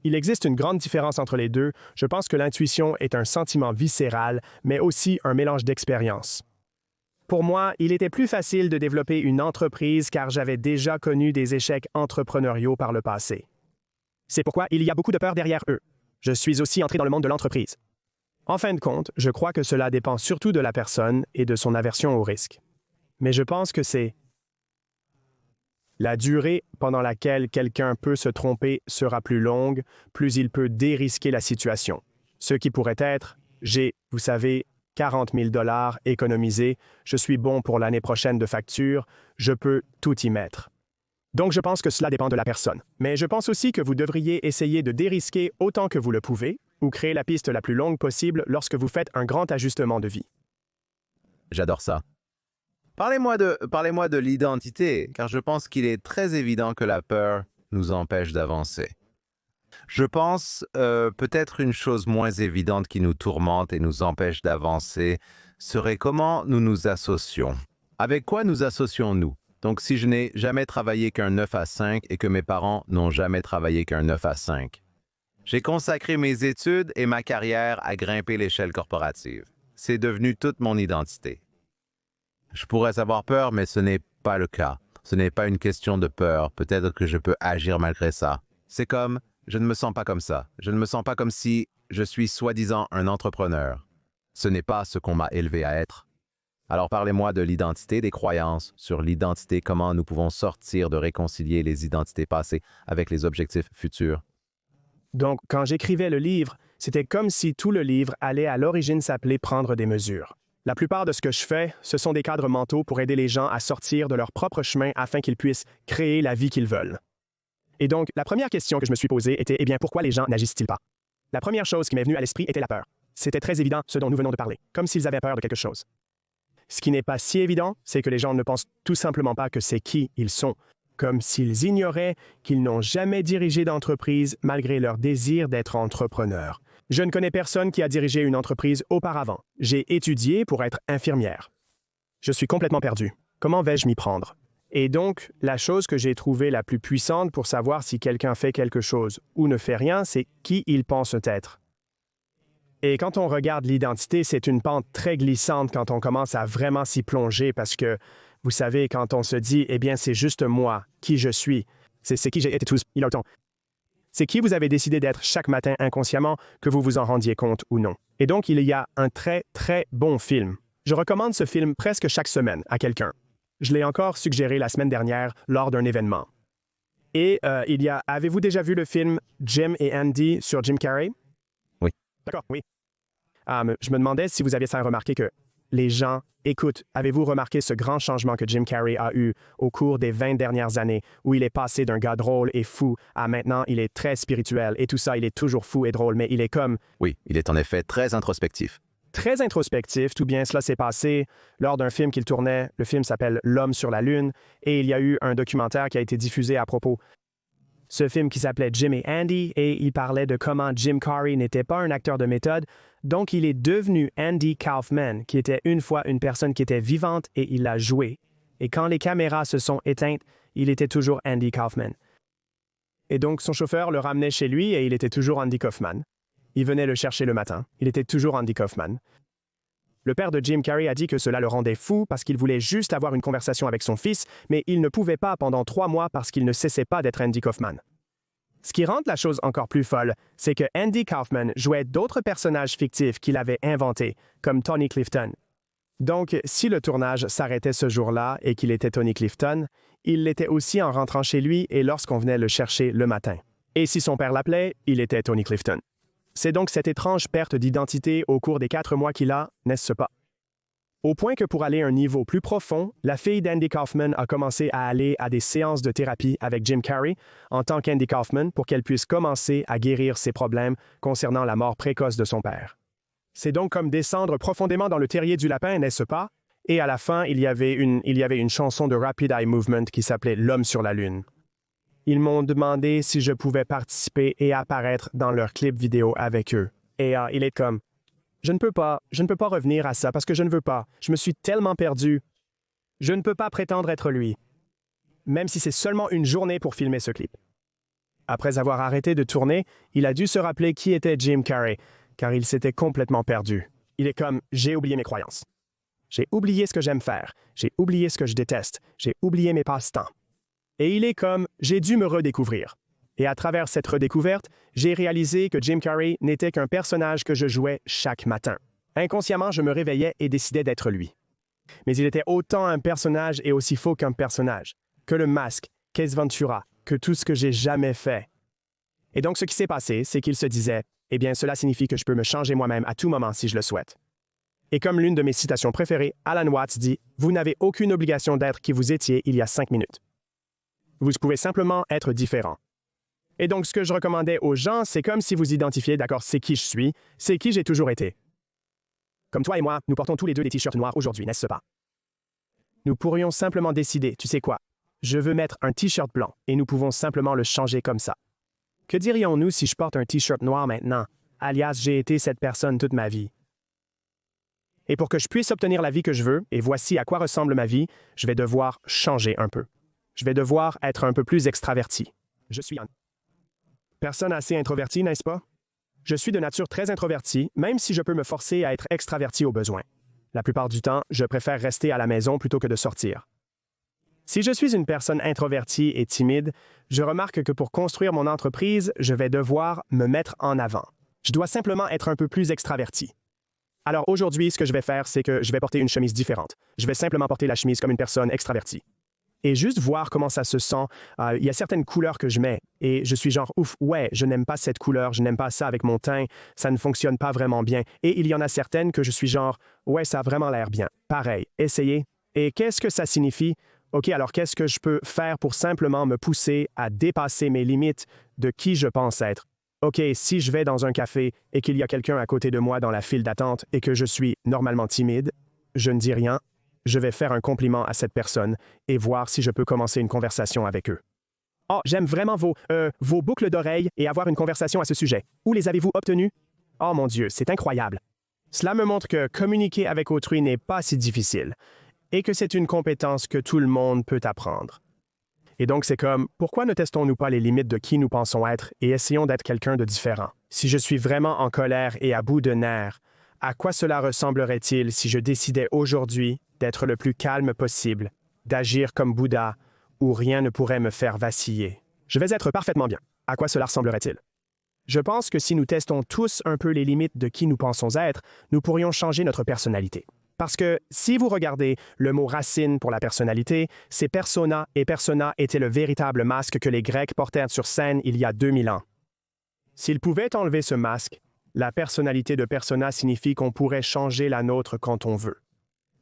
Il existe une grande différence entre les deux. Je pense que l'intuition est un sentiment viscéral, mais aussi un mélange d'expérience. Pour moi, il était plus facile de développer une entreprise car j'avais déjà connu des échecs entrepreneuriaux par le passé. C'est pourquoi il y a beaucoup de peur derrière eux. Je suis aussi entré dans le monde de l'entreprise. En fin de compte, je crois que cela dépend surtout de la personne et de son aversion au risque. Mais je pense que c'est la durée pendant laquelle quelqu'un peut se tromper sera plus longue, plus il peut dérisquer la situation. Ce qui pourrait être, vous savez, 40 000 $ économisés, je suis bon pour l'année prochaine de facture, je peux tout y mettre. Donc je pense que cela dépend de la personne. Mais je pense aussi que vous devriez essayer de dérisquer autant que vous le pouvez, ou créer la piste la plus longue possible lorsque vous faites un grand ajustement de vie. J'adore ça. Parlez-moi de l'identité, car je pense qu'il est très évident que la peur nous empêche d'avancer. Je pense peut-être une chose moins évidente qui nous tourmente et nous empêche d'avancer serait comment nous nous associons. Avec quoi nous associons-nous? Donc si je n'ai jamais travaillé qu'un 9 à 5 et que mes parents n'ont jamais travaillé qu'un 9 à 5. J'ai consacré mes études et ma carrière à grimper l'échelle corporative. C'est devenu toute mon identité. Je pourrais avoir peur, mais ce n'est pas le cas. Ce n'est pas une question de peur. Peut-être que je peux agir malgré ça. C'est comme, je ne me sens pas comme ça. Je ne me sens pas comme si je suis soi-disant un entrepreneur. Ce n'est pas ce qu'on m'a élevé à être. Alors parlez-moi de l'identité, des croyances, sur l'identité, comment nous pouvons sortir de réconcilier les identités passées avec les objectifs futurs. Donc, quand j'écrivais le livre, c'était comme si tout le livre allait à l'origine s'appeler « Prendre des mesures ». La plupart de ce que je fais, ce sont des cadres mentaux pour aider les gens à sortir de leur propre chemin afin qu'ils puissent créer la vie qu'ils veulent. Et donc, la première question que je me suis posée était, eh bien, pourquoi les gens n'agissent-ils pas? La première chose qui m'est venue à l'esprit était la peur. C'était très évident ce dont nous venons de parler, comme s'ils avaient peur de quelque chose. Ce qui n'est pas si évident, c'est que les gens ne pensent tout simplement pas que c'est qui ils sont, comme s'ils ignoraient qu'ils n'ont jamais dirigé d'entreprise malgré leur désir d'être entrepreneur. Je ne connais personne qui a dirigé une entreprise auparavant. J'ai étudié pour être infirmière. Je suis complètement perdu. Comment vais-je m'y prendre? Et donc, la chose que j'ai trouvée la plus puissante pour savoir si quelqu'un fait quelque chose ou ne fait rien, c'est qui il pense être. Et quand on regarde l'identité, c'est une pente très glissante quand on commence à vraiment s'y plonger parce que, vous savez, quand on se dit « Eh bien, c'est juste moi, qui je suis », c'est qui j'ai été tous, il a le temps. C'est qui vous avez décidé d'être chaque matin inconsciemment, que vous vous en rendiez compte ou non. Et donc, il y a un très, très bon film. Je recommande ce film presque chaque semaine à quelqu'un. Je l'ai encore suggéré la semaine dernière lors d'un événement. Et avez-vous déjà vu le film Jim et Andy sur Jim Carrey? Oui. D'accord, oui. Je me demandais si vous aviez ça remarqué que les gens écoutent. Avez-vous remarqué ce grand changement que Jim Carrey a eu au cours des 20 dernières années, où il est passé d'un gars drôle et fou à maintenant il est très spirituel et tout ça, il est toujours fou et drôle, mais il est comme... Oui, il est en effet très introspectif. Très introspectif, tout bien cela s'est passé lors d'un film qu'il tournait. Le film s'appelle L'Homme sur la Lune et il y a eu un documentaire qui a été diffusé à propos. Ce film qui s'appelait Jim et Andy et il parlait de comment Jim Carrey n'était pas un acteur de méthode, donc il est devenu Andy Kaufman, qui était une fois une personne qui était vivante et il l'a joué. Et quand les caméras se sont éteintes, il était toujours Andy Kaufman. Et donc son chauffeur le ramenait chez lui et il était toujours Andy Kaufman. Il venait le chercher le matin, il était toujours Andy Kaufman. Le père de Jim Carrey a dit que cela le rendait fou parce qu'il voulait juste avoir une conversation avec son fils, mais il ne pouvait pas pendant 3 mois parce qu'il ne cessait pas d'être Andy Kaufman. Ce qui rend la chose encore plus folle, c'est que Andy Kaufman jouait d'autres personnages fictifs qu'il avait inventés, comme Tony Clifton. Donc, si le tournage s'arrêtait ce jour-là et qu'il était Tony Clifton, il l'était aussi en rentrant chez lui et lorsqu'on venait le chercher le matin. Et si son père l'appelait, il était Tony Clifton. C'est donc cette étrange perte d'identité au cours des 4 mois qu'il a, n'est-ce pas? Au point que pour aller à un niveau plus profond, la fille d'Andy Kaufman a commencé à aller à des séances de thérapie avec Jim Carrey en tant qu'Andy Kaufman pour qu'elle puisse commencer à guérir ses problèmes concernant la mort précoce de son père. C'est donc comme descendre profondément dans le terrier du lapin, n'est-ce pas? Et à la fin, il y avait une chanson de Rapid Eye Movement qui s'appelait L'homme sur la lune. Ils m'ont demandé si je pouvais participer et apparaître dans leur clip vidéo avec eux. Et il est comme... Je ne peux pas revenir à ça parce que je ne veux pas. Je me suis tellement perdu. Je ne peux pas prétendre être lui. Même si c'est seulement une journée pour filmer ce clip. Après avoir arrêté de tourner, il a dû se rappeler qui était Jim Carrey, car il s'était complètement perdu. Il est comme « j'ai oublié mes croyances. J'ai oublié ce que j'aime faire. J'ai oublié ce que je déteste. J'ai oublié mes passe-temps. » Et il est comme « j'ai dû me redécouvrir. » Et à travers cette redécouverte, j'ai réalisé que Jim Carrey n'était qu'un personnage que je jouais chaque matin. Inconsciemment, je me réveillais et décidais d'être lui. Mais il était autant un personnage et aussi faux qu'un personnage, que le masque, qu'Ace Ventura, que tout ce que j'ai jamais fait. Et donc ce qui s'est passé, c'est qu'il se disait « Eh bien, cela signifie que je peux me changer moi-même à tout moment si je le souhaite. » Et comme l'une de mes citations préférées, Alan Watts dit « Vous n'avez aucune obligation d'être qui vous étiez il y a 5 minutes. Vous pouvez simplement être différent. » Et donc, ce que je recommandais aux gens, c'est comme si vous identifiez, d'accord, c'est qui je suis, c'est qui j'ai toujours été. Comme toi et moi, nous portons tous les deux des t-shirts noirs aujourd'hui, n'est-ce pas? Nous pourrions simplement décider, tu sais quoi, je veux mettre un t-shirt blanc et nous pouvons simplement le changer comme ça. Que dirions-nous si je porte un t-shirt noir maintenant, alias j'ai été cette personne toute ma vie? Et pour que je puisse obtenir la vie que je veux, et voici à quoi ressemble ma vie, je vais devoir changer un peu. Je vais devoir être un peu plus extraverti. Je suis un personne assez introvertie, n'est-ce pas? Je suis de nature très introvertie, même si je peux me forcer à être extraverti au besoin. La plupart du temps, je préfère rester à la maison plutôt que de sortir. Si je suis une personne introvertie et timide, je remarque que pour construire mon entreprise, je vais devoir me mettre en avant. Je dois simplement être un peu plus extraverti. Alors aujourd'hui, ce que je vais faire, c'est que je vais porter une chemise différente. Je vais simplement porter la chemise comme une personne extravertie. Et juste voir comment ça se sent. Il y a certaines couleurs que je mets et je suis genre, ouf, ouais, je n'aime pas cette couleur, je n'aime pas ça avec mon teint, ça ne fonctionne pas vraiment bien. Et il y en a certaines que je suis genre, ouais, ça a vraiment l'air bien. Pareil, essayez. Et qu'est-ce que ça signifie? OK, alors qu'est-ce que je peux faire pour simplement me pousser à dépasser mes limites de qui je pense être? OK, si je vais dans un café et qu'il y a quelqu'un à côté de moi dans la file d'attente et que je suis normalement timide, je ne dis rien. Je vais faire un compliment à cette personne et voir si je peux commencer une conversation avec eux. Oh, j'aime vraiment vos boucles d'oreilles et avoir une conversation à ce sujet. Où les avez-vous obtenues? Oh mon Dieu, c'est incroyable. Cela me montre que communiquer avec autrui n'est pas si difficile et que c'est une compétence que tout le monde peut apprendre. Et donc c'est comme, pourquoi ne testons-nous pas les limites de qui nous pensons être et essayons d'être quelqu'un de différent? Si je suis vraiment en colère et à bout de nerfs, à quoi cela ressemblerait-il si je décidais aujourd'hui d'être le plus calme possible, d'agir comme Bouddha, où rien ne pourrait me faire vaciller? Je vais être parfaitement bien. À quoi cela ressemblerait-il? Je pense que si nous testons tous un peu les limites de qui nous pensons être, nous pourrions changer notre personnalité. Parce que si vous regardez le mot racine pour la personnalité, c'est persona et persona était le véritable masque que les Grecs portèrent sur scène il y a 2000 ans. S'ils pouvaient enlever ce masque, la personnalité de persona signifie qu'on pourrait changer la nôtre quand on veut.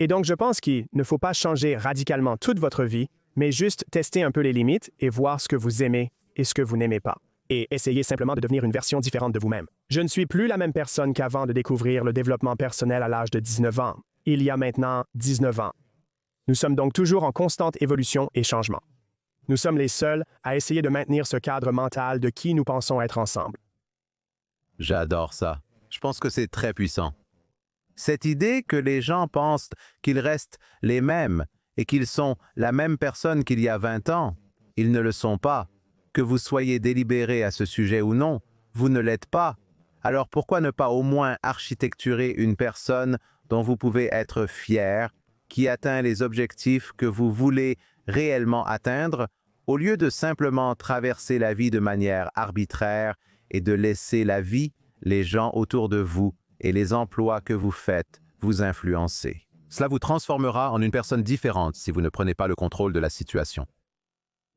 Et donc, je pense qu'il ne faut pas changer radicalement toute votre vie, mais juste tester un peu les limites et voir ce que vous aimez et ce que vous n'aimez pas. Et essayer simplement de devenir une version différente de vous-même. Je ne suis plus la même personne qu'avant de découvrir le développement personnel à l'âge de 19 ans. Il y a maintenant 19 ans. Nous sommes donc toujours en constante évolution et changement. Nous sommes les seuls à essayer de maintenir ce cadre mental de qui nous pensons être ensemble. J'adore ça. Je pense que c'est très puissant. Cette idée que les gens pensent qu'ils restent les mêmes et qu'ils sont la même personne qu'il y a 20 ans, ils ne le sont pas. Que vous soyez délibéré à ce sujet ou non, vous ne l'êtes pas. Alors pourquoi ne pas au moins architecturer une personne dont vous pouvez être fier, qui atteint les objectifs que vous voulez réellement atteindre, au lieu de simplement traverser la vie de manière arbitraire et de laisser la vie, les gens autour de vous et les emplois que vous faites vous influencer. Cela vous transformera en une personne différente si vous ne prenez pas le contrôle de la situation.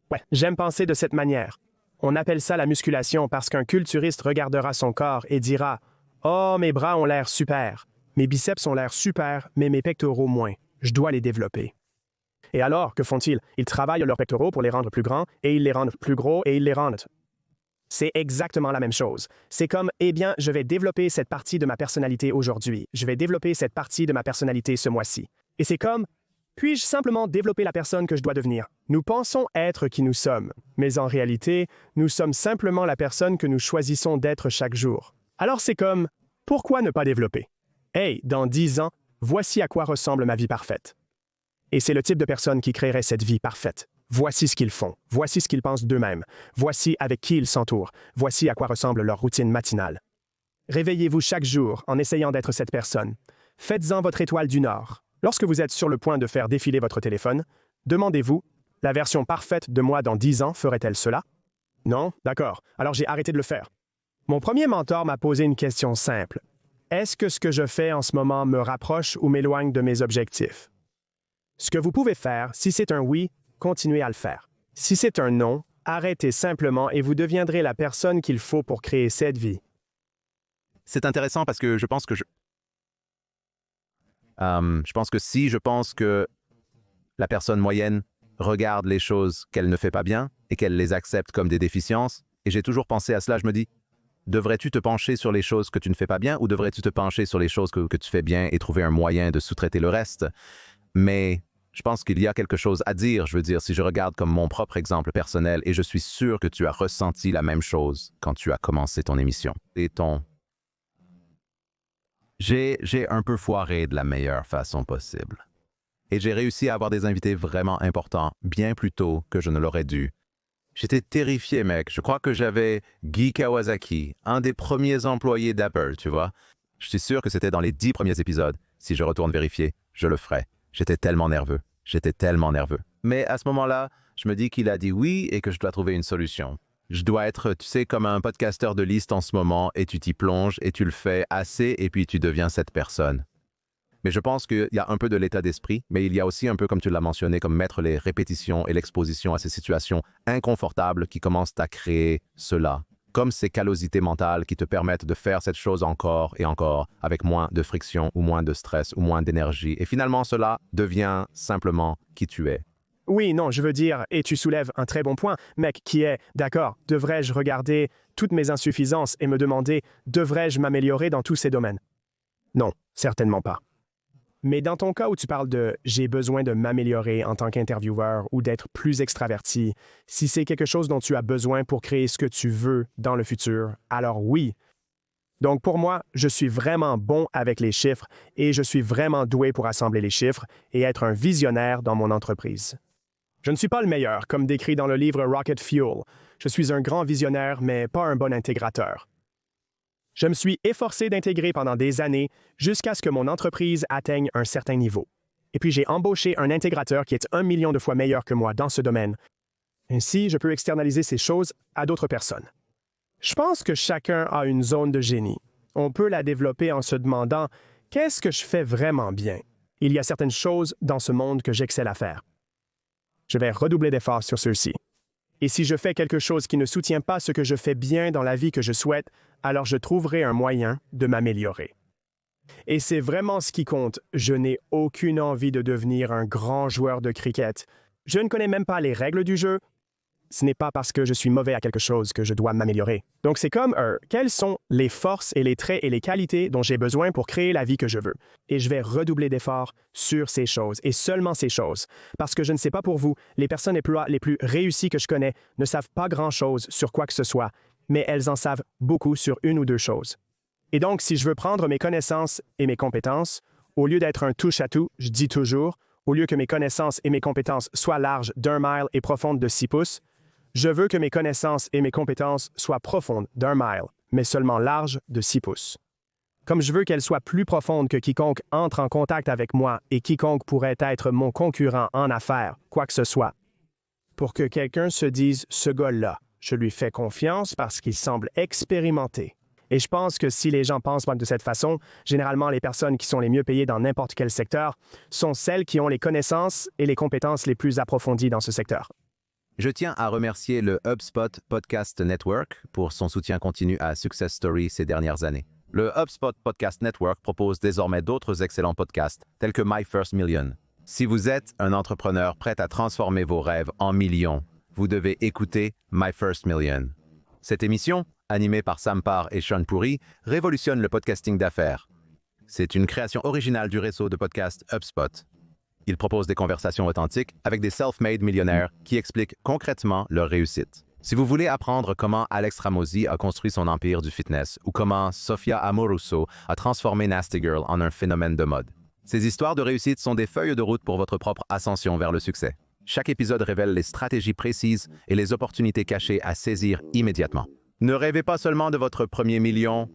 Ouais, j'aime penser de cette manière. On appelle ça la musculation parce qu'un culturiste regardera son corps et dira « Oh, mes bras ont l'air super, mes biceps ont l'air super, mais mes pectoraux moins. Je dois les développer. » Et alors, que font-ils? Ils travaillent leurs pectoraux pour les rendre plus grands, et ils les rendent plus gros, et ils les rendent. C'est exactement la même chose. C'est comme, eh bien, je vais développer cette partie de ma personnalité aujourd'hui. Je vais développer cette partie de ma personnalité ce mois-ci. Et c'est comme, puis-je simplement développer la personne que je dois devenir? Nous pensons être qui nous sommes, mais en réalité, nous sommes simplement la personne que nous choisissons d'être chaque jour. Alors c'est comme, pourquoi ne pas développer? Hey, dans 10 ans, voici à quoi ressemble ma vie parfaite. Et c'est le type de personne qui créerait cette vie parfaite. Voici ce qu'ils font, voici ce qu'ils pensent d'eux-mêmes, voici avec qui ils s'entourent, voici à quoi ressemble leur routine matinale. Réveillez-vous chaque jour en essayant d'être cette personne. Faites-en votre étoile du Nord. Lorsque vous êtes sur le point de faire défiler votre téléphone, demandez-vous, la version parfaite de moi dans 10 ans ferait-elle cela? Non? D'accord. Alors j'ai arrêté de le faire. Mon premier mentor m'a posé une question simple. Est-ce que ce que je fais en ce moment me rapproche ou m'éloigne de mes objectifs? Ce que vous pouvez faire, si c'est un oui, continuez à le faire. Si c'est un non, arrêtez simplement et vous deviendrez la personne qu'il faut pour créer cette vie. C'est intéressant parce que je pense que je pense que la personne moyenne regarde les choses qu'elle ne fait pas bien et qu'elle les accepte comme des déficiences. Et j'ai toujours pensé à cela, je me dis, devrais-tu te pencher sur les choses que tu ne fais pas bien ou devrais-tu te pencher sur les choses que tu fais bien et trouver un moyen de sous-traiter le reste? Mais je pense qu'il y a quelque chose à dire, je veux dire, si je regarde comme mon propre exemple personnel, et je suis sûr que tu as ressenti la même chose quand tu as commencé ton émission. J'ai un peu foiré de la meilleure façon possible. Et j'ai réussi à avoir des invités vraiment importants, bien plus tôt que je ne l'aurais dû. J'étais terrifié, mec. Je crois que j'avais Guy Kawasaki, un des premiers employés d'Apple, tu vois. Je suis sûr que c'était dans les 10 premiers épisodes. Si je retourne vérifier, je le ferai. J'étais tellement nerveux. Mais à ce moment-là, je me dis qu'il a dit oui et que je dois trouver une solution. Je dois être, tu sais, comme un podcasteur de liste en ce moment, et tu t'y plonges et tu le fais assez et puis tu deviens cette personne. Mais je pense qu'il y a un peu de l'état d'esprit, mais il y a aussi un peu, comme tu l'as mentionné, comme mettre les répétitions et l'exposition à ces situations inconfortables qui commencent à créer cela. Comme ces callosités mentales qui te permettent de faire cette chose encore et encore avec moins de friction ou moins de stress ou moins d'énergie. Et finalement, cela devient simplement qui tu es. Oui, non, je veux dire, et tu soulèves un très bon point, mec, qui est, d'accord, devrais-je regarder toutes mes insuffisances et me demander, devrais-je m'améliorer dans tous ces domaines? Non, certainement pas. Mais dans ton cas où tu parles de « j'ai besoin de m'améliorer en tant qu'intervieweur ou d'être plus extraverti », si c'est quelque chose dont tu as besoin pour créer ce que tu veux dans le futur, alors oui. Donc pour moi, je suis vraiment bon avec les chiffres et je suis vraiment doué pour assembler les chiffres et être un visionnaire dans mon entreprise. Je ne suis pas le meilleur, comme décrit dans le livre Rocket Fuel. Je suis un grand visionnaire, mais pas un bon intégrateur. Je me suis efforcé d'intégrer pendant des années jusqu'à ce que mon entreprise atteigne un certain niveau. Et puis j'ai embauché un intégrateur qui est 1 million de fois meilleur que moi dans ce domaine. Ainsi, je peux externaliser ces choses à d'autres personnes. Je pense que chacun a une zone de génie. On peut la développer en se demandant « qu'est-ce que je fais vraiment bien? » Il y a certaines choses dans ce monde que j'excelle à faire. Je vais redoubler d'efforts sur ceux-ci. Et si je fais quelque chose qui ne soutient pas ce que je fais bien dans la vie que je souhaite, alors je trouverai un moyen de m'améliorer. Et c'est vraiment ce qui compte. Je n'ai aucune envie de devenir un grand joueur de cricket. Je ne connais même pas les règles du jeu. Ce n'est pas parce que je suis mauvais à quelque chose que je dois m'améliorer. Donc c'est comme, quelles sont les forces et les traits et les qualités dont j'ai besoin pour créer la vie que je veux? Et je vais redoubler d'efforts sur ces choses, et seulement ces choses. Parce que je ne sais pas pour vous, les personnes les plus réussies que je connais ne savent pas grand-chose sur quoi que ce soit, mais elles en savent beaucoup sur une ou deux choses. Et donc, si je veux prendre mes connaissances et mes compétences, au lieu d'être un touche-à-tout, je dis toujours, au lieu que mes connaissances et mes compétences soient larges d'1 mile et profondes de 6 pouces, je veux que mes connaissances et mes compétences soient profondes d'1 mile, mais seulement larges de 6 pouces. Comme je veux qu'elles soient plus profondes que quiconque entre en contact avec moi et quiconque pourrait être mon concurrent en affaires, quoi que ce soit. Pour que quelqu'un se dise « ce gars-là, je lui fais confiance parce qu'il semble expérimenté ». Et je pense que si les gens pensent de cette façon, généralement les personnes qui sont les mieux payées dans n'importe quel secteur sont celles qui ont les connaissances et les compétences les plus approfondies dans ce secteur. Je tiens à remercier le HubSpot Podcast Network pour son soutien continu à Success Story ces dernières années. Le HubSpot Podcast Network propose désormais d'autres excellents podcasts tels que My First Million. Si vous êtes un entrepreneur prêt à transformer vos rêves en millions, vous devez écouter My First Million. Cette émission, animée par Sam Parr et Sean Puri, révolutionne le podcasting d'affaires. C'est une création originale du réseau de podcasts HubSpot. Il propose des conversations authentiques avec des self-made millionnaires qui expliquent concrètement leur réussite. Si vous voulez apprendre comment Alex Ramosi a construit son empire du fitness ou comment Sofia Amoruso a transformé Nasty Girl en un phénomène de mode, ces histoires de réussite sont des feuilles de route pour votre propre ascension vers le succès. Chaque épisode révèle les stratégies précises et les opportunités cachées à saisir immédiatement. Ne rêvez pas seulement de votre premier million.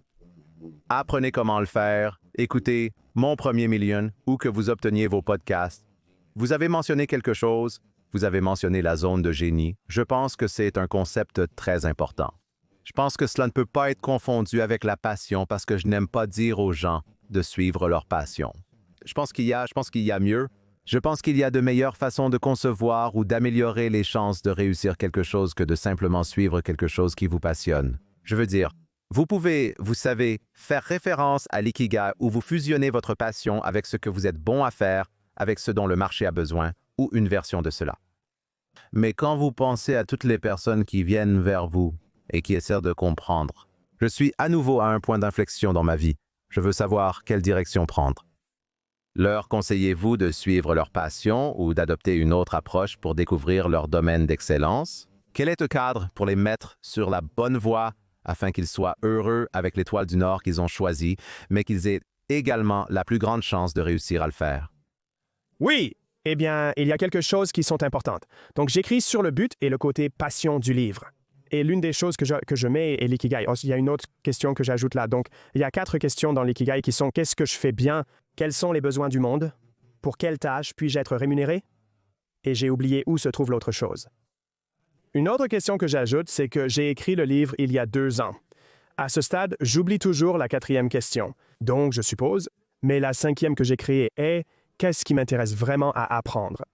Apprenez comment le faire. Écoutez Mon premier million ou que vous obteniez vos podcasts. Vous avez mentionné quelque chose. Vous avez mentionné la zone de génie. Je pense que c'est un concept très important. Je pense que cela ne peut pas être confondu avec la passion parce que je n'aime pas dire aux gens de suivre leur passion. Je pense qu'il y a mieux. Je pense qu'il y a de meilleures façons de concevoir ou d'améliorer les chances de réussir quelque chose que de simplement suivre quelque chose qui vous passionne. Je veux dire, vous pouvez, vous savez, faire référence à l'ikigai où vous fusionnez votre passion avec ce que vous êtes bon à faire, avec ce dont le marché a besoin, ou une version de cela. Mais quand vous pensez à toutes les personnes qui viennent vers vous et qui essaient de comprendre, je suis à nouveau à un point d'inflexion dans ma vie. Je veux savoir quelle direction prendre. Leur conseillez-vous de suivre leur passion ou d'adopter une autre approche pour découvrir leur domaine d'excellence? Quel est le cadre pour les mettre sur la bonne voie afin qu'ils soient heureux avec l'étoile du Nord qu'ils ont choisie, mais qu'ils aient également la plus grande chance de réussir à le faire? Oui, eh bien, il y a quelques choses qui sont importantes. Donc, j'écris sur le but et le côté passion du livre. Et l'une des choses que je mets est l'ikigai. Il y a une autre question que j'ajoute là. Donc, il y a 4 questions dans l'ikigai qui sont: qu'est-ce que je fais bien? Quels sont les besoins du monde? Pour quelle tâche puis-je être rémunéré? Et j'ai oublié où se trouve l'autre chose. Une autre question que j'ajoute, c'est que j'ai écrit le livre il y a 2 ans. À ce stade, j'oublie toujours la 4e question. Donc, je suppose, mais la 5e que j'ai créée est: qu'est-ce qui m'intéresse vraiment à apprendre?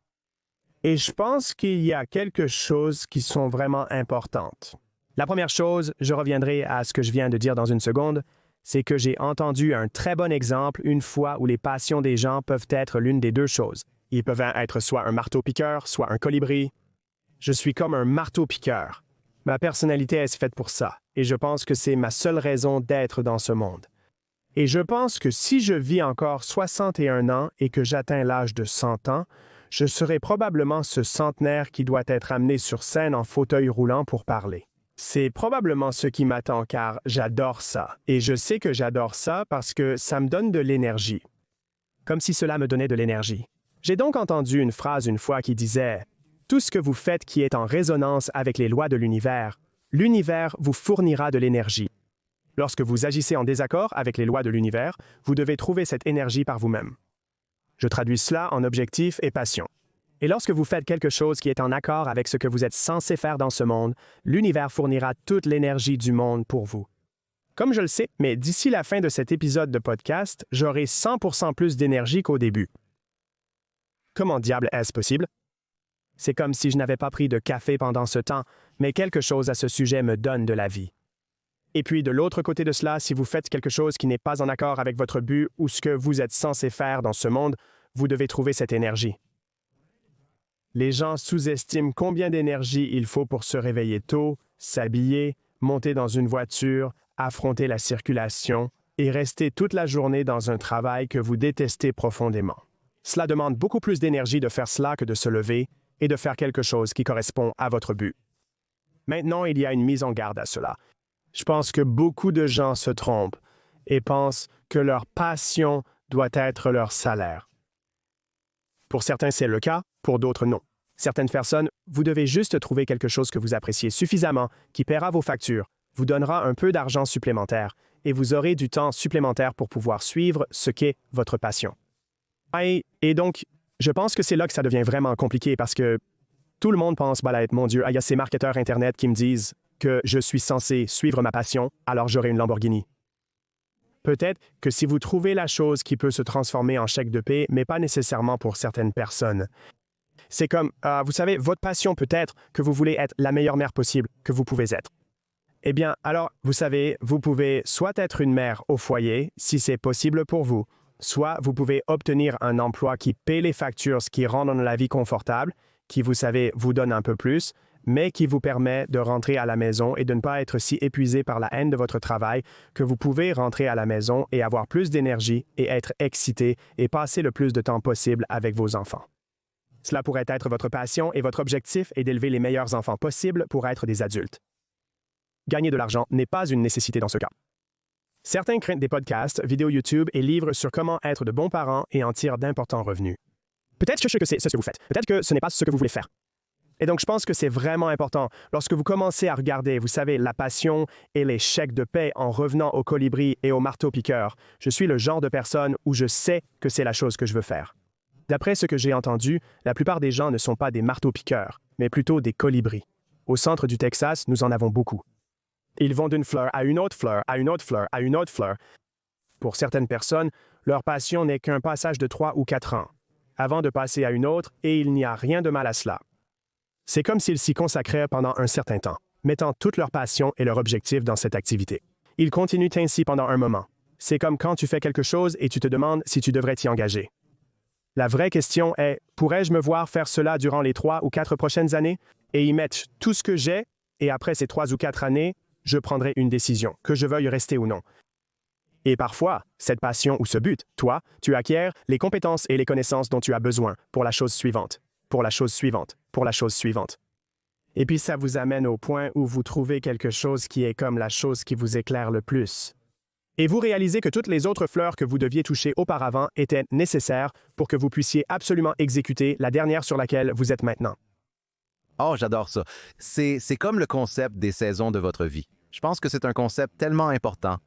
Et je pense qu'il y a quelques choses qui sont vraiment importantes. La première chose, je reviendrai à ce que je viens de dire dans une seconde, c'est que j'ai entendu un très bon exemple une fois où les passions des gens peuvent être l'une des 2 choses. Ils peuvent être soit un marteau-piqueur, soit un colibri. Je suis comme un marteau-piqueur. Ma personnalité est faite pour ça, et je pense que c'est ma seule raison d'être dans ce monde. Et je pense que si je vis encore 61 ans et que j'atteins l'âge de 100 ans, je serai probablement ce centenaire qui doit être amené sur scène en fauteuil roulant pour parler. C'est probablement ce qui m'attend car j'adore ça. Et je sais que j'adore ça parce que ça me donne de l'énergie. Comme si cela me donnait de l'énergie. J'ai donc entendu une phrase une fois qui disait « Tout ce que vous faites qui est en résonance avec les lois de l'univers vous fournira de l'énergie. Lorsque vous agissez en désaccord avec les lois de l'univers, vous devez trouver cette énergie par vous-même. » Je traduis cela en objectif et passion. Et lorsque vous faites quelque chose qui est en accord avec ce que vous êtes censé faire dans ce monde, l'univers fournira toute l'énergie du monde pour vous. Comme je le sais, mais d'ici la fin de cet épisode de podcast, j'aurai 100% plus d'énergie qu'au début. Comment diable est-ce possible? C'est comme si je n'avais pas pris de café pendant ce temps, mais quelque chose à ce sujet me donne de la vie. Et puis, de l'autre côté de cela, si vous faites quelque chose qui n'est pas en accord avec votre but ou ce que vous êtes censé faire dans ce monde, vous devez trouver cette énergie. Les gens sous-estiment combien d'énergie il faut pour se réveiller tôt, s'habiller, monter dans une voiture, affronter la circulation et rester toute la journée dans un travail que vous détestez profondément. Cela demande beaucoup plus d'énergie de faire cela que de se lever et de faire quelque chose qui correspond à votre but. Maintenant, il y a une mise en garde à cela. Je pense que beaucoup de gens se trompent et pensent que leur passion doit être leur salaire. Pour certains, c'est le cas, pour d'autres, non. Certaines personnes, vous devez juste trouver quelque chose que vous appréciez suffisamment, qui paiera vos factures, vous donnera un peu d'argent supplémentaire, et vous aurez du temps supplémentaire pour pouvoir suivre ce qu'est votre passion. Et donc, je pense que c'est là que ça devient vraiment compliqué parce que tout le monde pense, mon Dieu, il y a ces marketeurs Internet qui me disent que je suis censé suivre ma passion, alors j'aurai une Lamborghini. Peut-être que si vous trouvez la chose qui peut se transformer en chèque de paie, mais pas nécessairement pour certaines personnes. C'est comme, vous savez, votre passion peut être que vous voulez être la meilleure mère possible que vous pouvez être. Eh bien, alors, vous savez, vous pouvez soit être une mère au foyer, si c'est possible pour vous, soit vous pouvez obtenir un emploi qui paie les factures, ce qui rend la vie confortable, qui, vous savez, vous donne un peu plus, mais qui vous permet de rentrer à la maison et de ne pas être si épuisé par la haine de votre travail que vous pouvez rentrer à la maison et avoir plus d'énergie et être excité et passer le plus de temps possible avec vos enfants. Cela pourrait être votre passion et votre objectif est d'élever les meilleurs enfants possibles pour être des adultes. Gagner de l'argent n'est pas une nécessité dans ce cas. Certains créent des podcasts, vidéos YouTube et livres sur comment être de bons parents et en tirent d'importants revenus. Peut-être que c'est ce que vous faites. Peut-être que ce n'est pas ce que vous voulez faire. Et donc, je pense que c'est vraiment important. Lorsque vous commencez à regarder, vous savez, la passion et les chèques de paie en revenant au colibri et au marteau-piqueur, je suis le genre de personne où je sais que c'est la chose que je veux faire. D'après ce que j'ai entendu, la plupart des gens ne sont pas des marteaux-piqueurs, mais plutôt des colibris. Au centre du Texas, nous en avons beaucoup. Ils vont d'une fleur à une autre fleur, à une autre fleur, à une autre fleur. Pour certaines personnes, leur passion n'est qu'un passage de 3 ou 4 ans, avant de passer à une autre, et il n'y a rien de mal à cela. C'est comme s'ils s'y consacraient pendant un certain temps, mettant toute leur passion et leur objectif dans cette activité. Ils continuent ainsi pendant un moment. C'est comme quand tu fais quelque chose et tu te demandes si tu devrais t'y engager. La vraie question est, pourrais-je me voir faire cela durant les 3 ou 4 prochaines années et y mettre tout ce que j'ai, et après ces 3 ou 4 années, je prendrai une décision, que je veuille rester ou non. Et parfois, cette passion ou ce but, toi, tu acquiers les compétences et les connaissances dont tu as besoin pour la chose suivante, pour la chose suivante, pour la chose suivante. Et puis ça vous amène au point où vous trouvez quelque chose qui est comme la chose qui vous éclaire le plus. Et vous réalisez que toutes les autres fleurs que vous deviez toucher auparavant étaient nécessaires pour que vous puissiez absolument exécuter la dernière sur laquelle vous êtes maintenant. Oh, j'adore ça. C'est comme le concept des saisons de votre vie. Je pense que c'est un concept tellement important.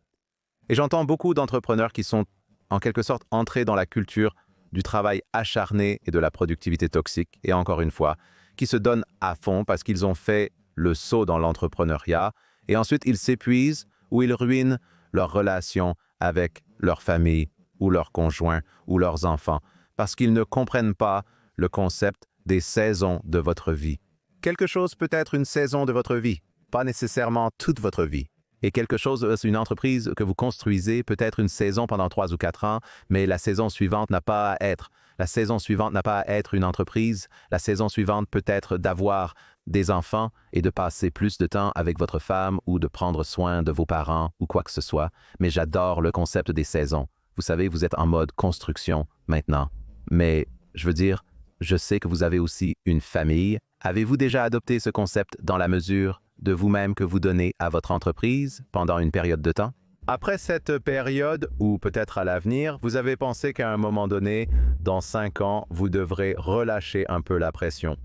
Et j'entends beaucoup d'entrepreneurs qui sont en quelque sorte entrés dans la culture du travail acharné et de la productivité toxique, et encore une fois, qui se donnent à fond parce qu'ils ont fait le saut dans l'entrepreneuriat, et ensuite ils s'épuisent ou ils ruinent leur relation avec leur famille ou leur conjoint ou leurs enfants, parce qu'ils ne comprennent pas le concept des saisons de votre vie. Quelque chose peut être une saison de votre vie, pas nécessairement toute votre vie. Et quelque chose, une entreprise que vous construisez peut être une saison pendant 3 ou 4 ans, mais la saison suivante n'a pas à être. La saison suivante n'a pas à être une entreprise. La saison suivante peut être d'avoir des enfants et de passer plus de temps avec votre femme ou de prendre soin de vos parents ou quoi que ce soit. Mais j'adore le concept des saisons. Vous savez, vous êtes en mode construction maintenant. Mais je veux dire, je sais que vous avez aussi une famille. Avez-vous déjà adopté ce concept dans la mesure de vous-même que vous donnez à votre entreprise pendant une période de temps? Après cette période, ou peut-être à l'avenir, vous avez pensé qu'à un moment donné, dans 5 ans, vous devrez relâcher un peu la pression.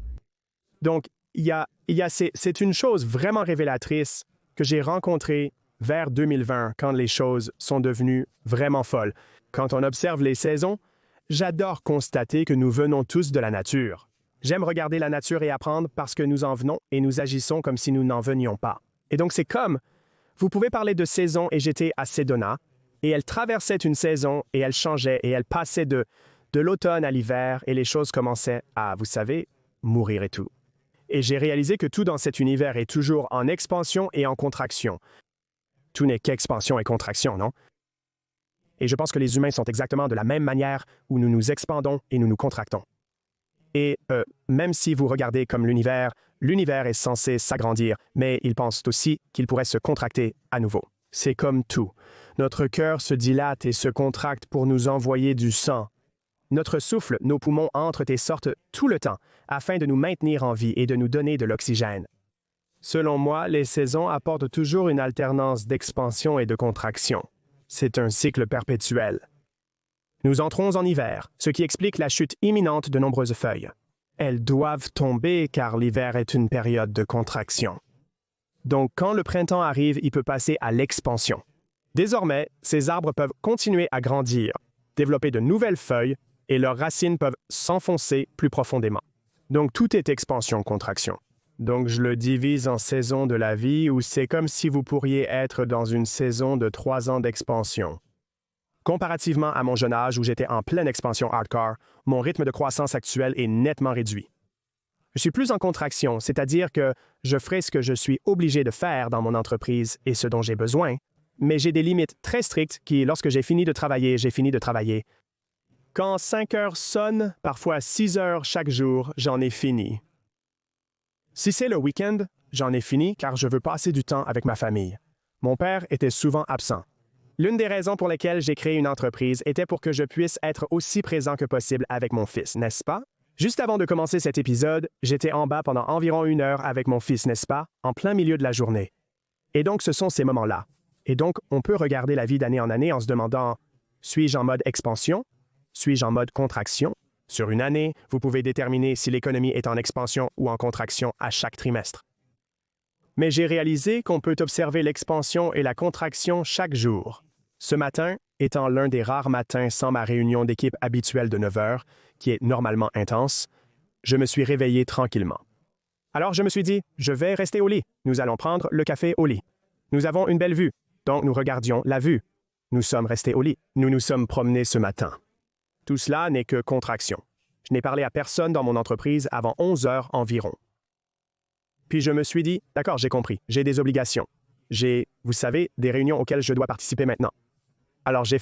Donc, c'est une chose vraiment révélatrice que j'ai rencontrée vers 2020, quand les choses sont devenues vraiment folles. Quand on observe les saisons, j'adore constater que nous venons tous de la nature. J'aime regarder la nature et apprendre parce que nous en venons et nous agissons comme si nous n'en venions pas. Et donc c'est comme, vous pouvez parler de saison et j'étais à Sedona, et elle traversait une saison et elle changeait et elle passait de l'automne à l'hiver et les choses commençaient à, vous savez, mourir et tout. Et j'ai réalisé que tout dans cet univers est toujours en expansion et en contraction. Tout n'est qu'expansion et contraction, non? Et je pense que les humains sont exactement de la même manière où nous nous expandons et nous nous contractons. Et même si vous regardez comme l'univers est censé s'agrandir, mais il pense aussi qu'il pourrait se contracter à nouveau. C'est comme tout. Notre cœur se dilate et se contracte pour nous envoyer du sang. Notre souffle, nos poumons entrent et sortent tout le temps afin de nous maintenir en vie et de nous donner de l'oxygène. Selon moi, les saisons apportent toujours une alternance d'expansion et de contraction. C'est un cycle perpétuel. Nous entrons en hiver, ce qui explique la chute imminente de nombreuses feuilles. Elles doivent tomber car l'hiver est une période de contraction. Donc, quand le printemps arrive, il peut passer à l'expansion. Désormais, ces arbres peuvent continuer à grandir, développer de nouvelles feuilles et leurs racines peuvent s'enfoncer plus profondément. Donc, tout est expansion-contraction. Donc, je le divise en saisons de la vie où c'est comme si vous pourriez être dans une saison de 3 ans d'expansion. Comparativement à mon jeune âge où j'étais en pleine expansion hardcore, mon rythme de croissance actuel est nettement réduit. Je suis plus en contraction, c'est-à-dire que je ferai ce que je suis obligé de faire dans mon entreprise et ce dont j'ai besoin, mais j'ai des limites très strictes qui, lorsque j'ai fini de travailler, j'ai fini de travailler. Quand 5 heures sonnent, parfois 6 heures chaque jour, j'en ai fini. Si c'est le week-end, j'en ai fini car je veux passer du temps avec ma famille. Mon père était souvent absent. L'une des raisons pour lesquelles j'ai créé une entreprise était pour que je puisse être aussi présent que possible avec mon fils, n'est-ce pas? Juste avant de commencer cet épisode, j'étais en bas pendant environ 1 heure avec mon fils, n'est-ce pas, en plein milieu de la journée. Et donc, ce sont ces moments-là. Et donc, on peut regarder la vie d'année en année en se demandant, suis-je en mode expansion? Suis-je en mode contraction? Sur une année, vous pouvez déterminer si l'économie est en expansion ou en contraction à chaque trimestre. Mais j'ai réalisé qu'on peut observer l'expansion et la contraction chaque jour. Ce matin, étant l'un des rares matins sans ma réunion d'équipe habituelle de 9 heures, qui est normalement intense, je me suis réveillé tranquillement. Alors je me suis dit, je vais rester au lit. Nous allons prendre le café au lit. Nous avons une belle vue, donc nous regardions la vue. Nous sommes restés au lit. Nous nous sommes promenés ce matin. Tout cela n'est que contraction. Je n'ai parlé à personne dans mon entreprise avant 11 heures environ. Puis je me suis dit, d'accord, j'ai compris, j'ai des obligations. J'ai, vous savez, des réunions auxquelles je dois participer maintenant. Alors j'ai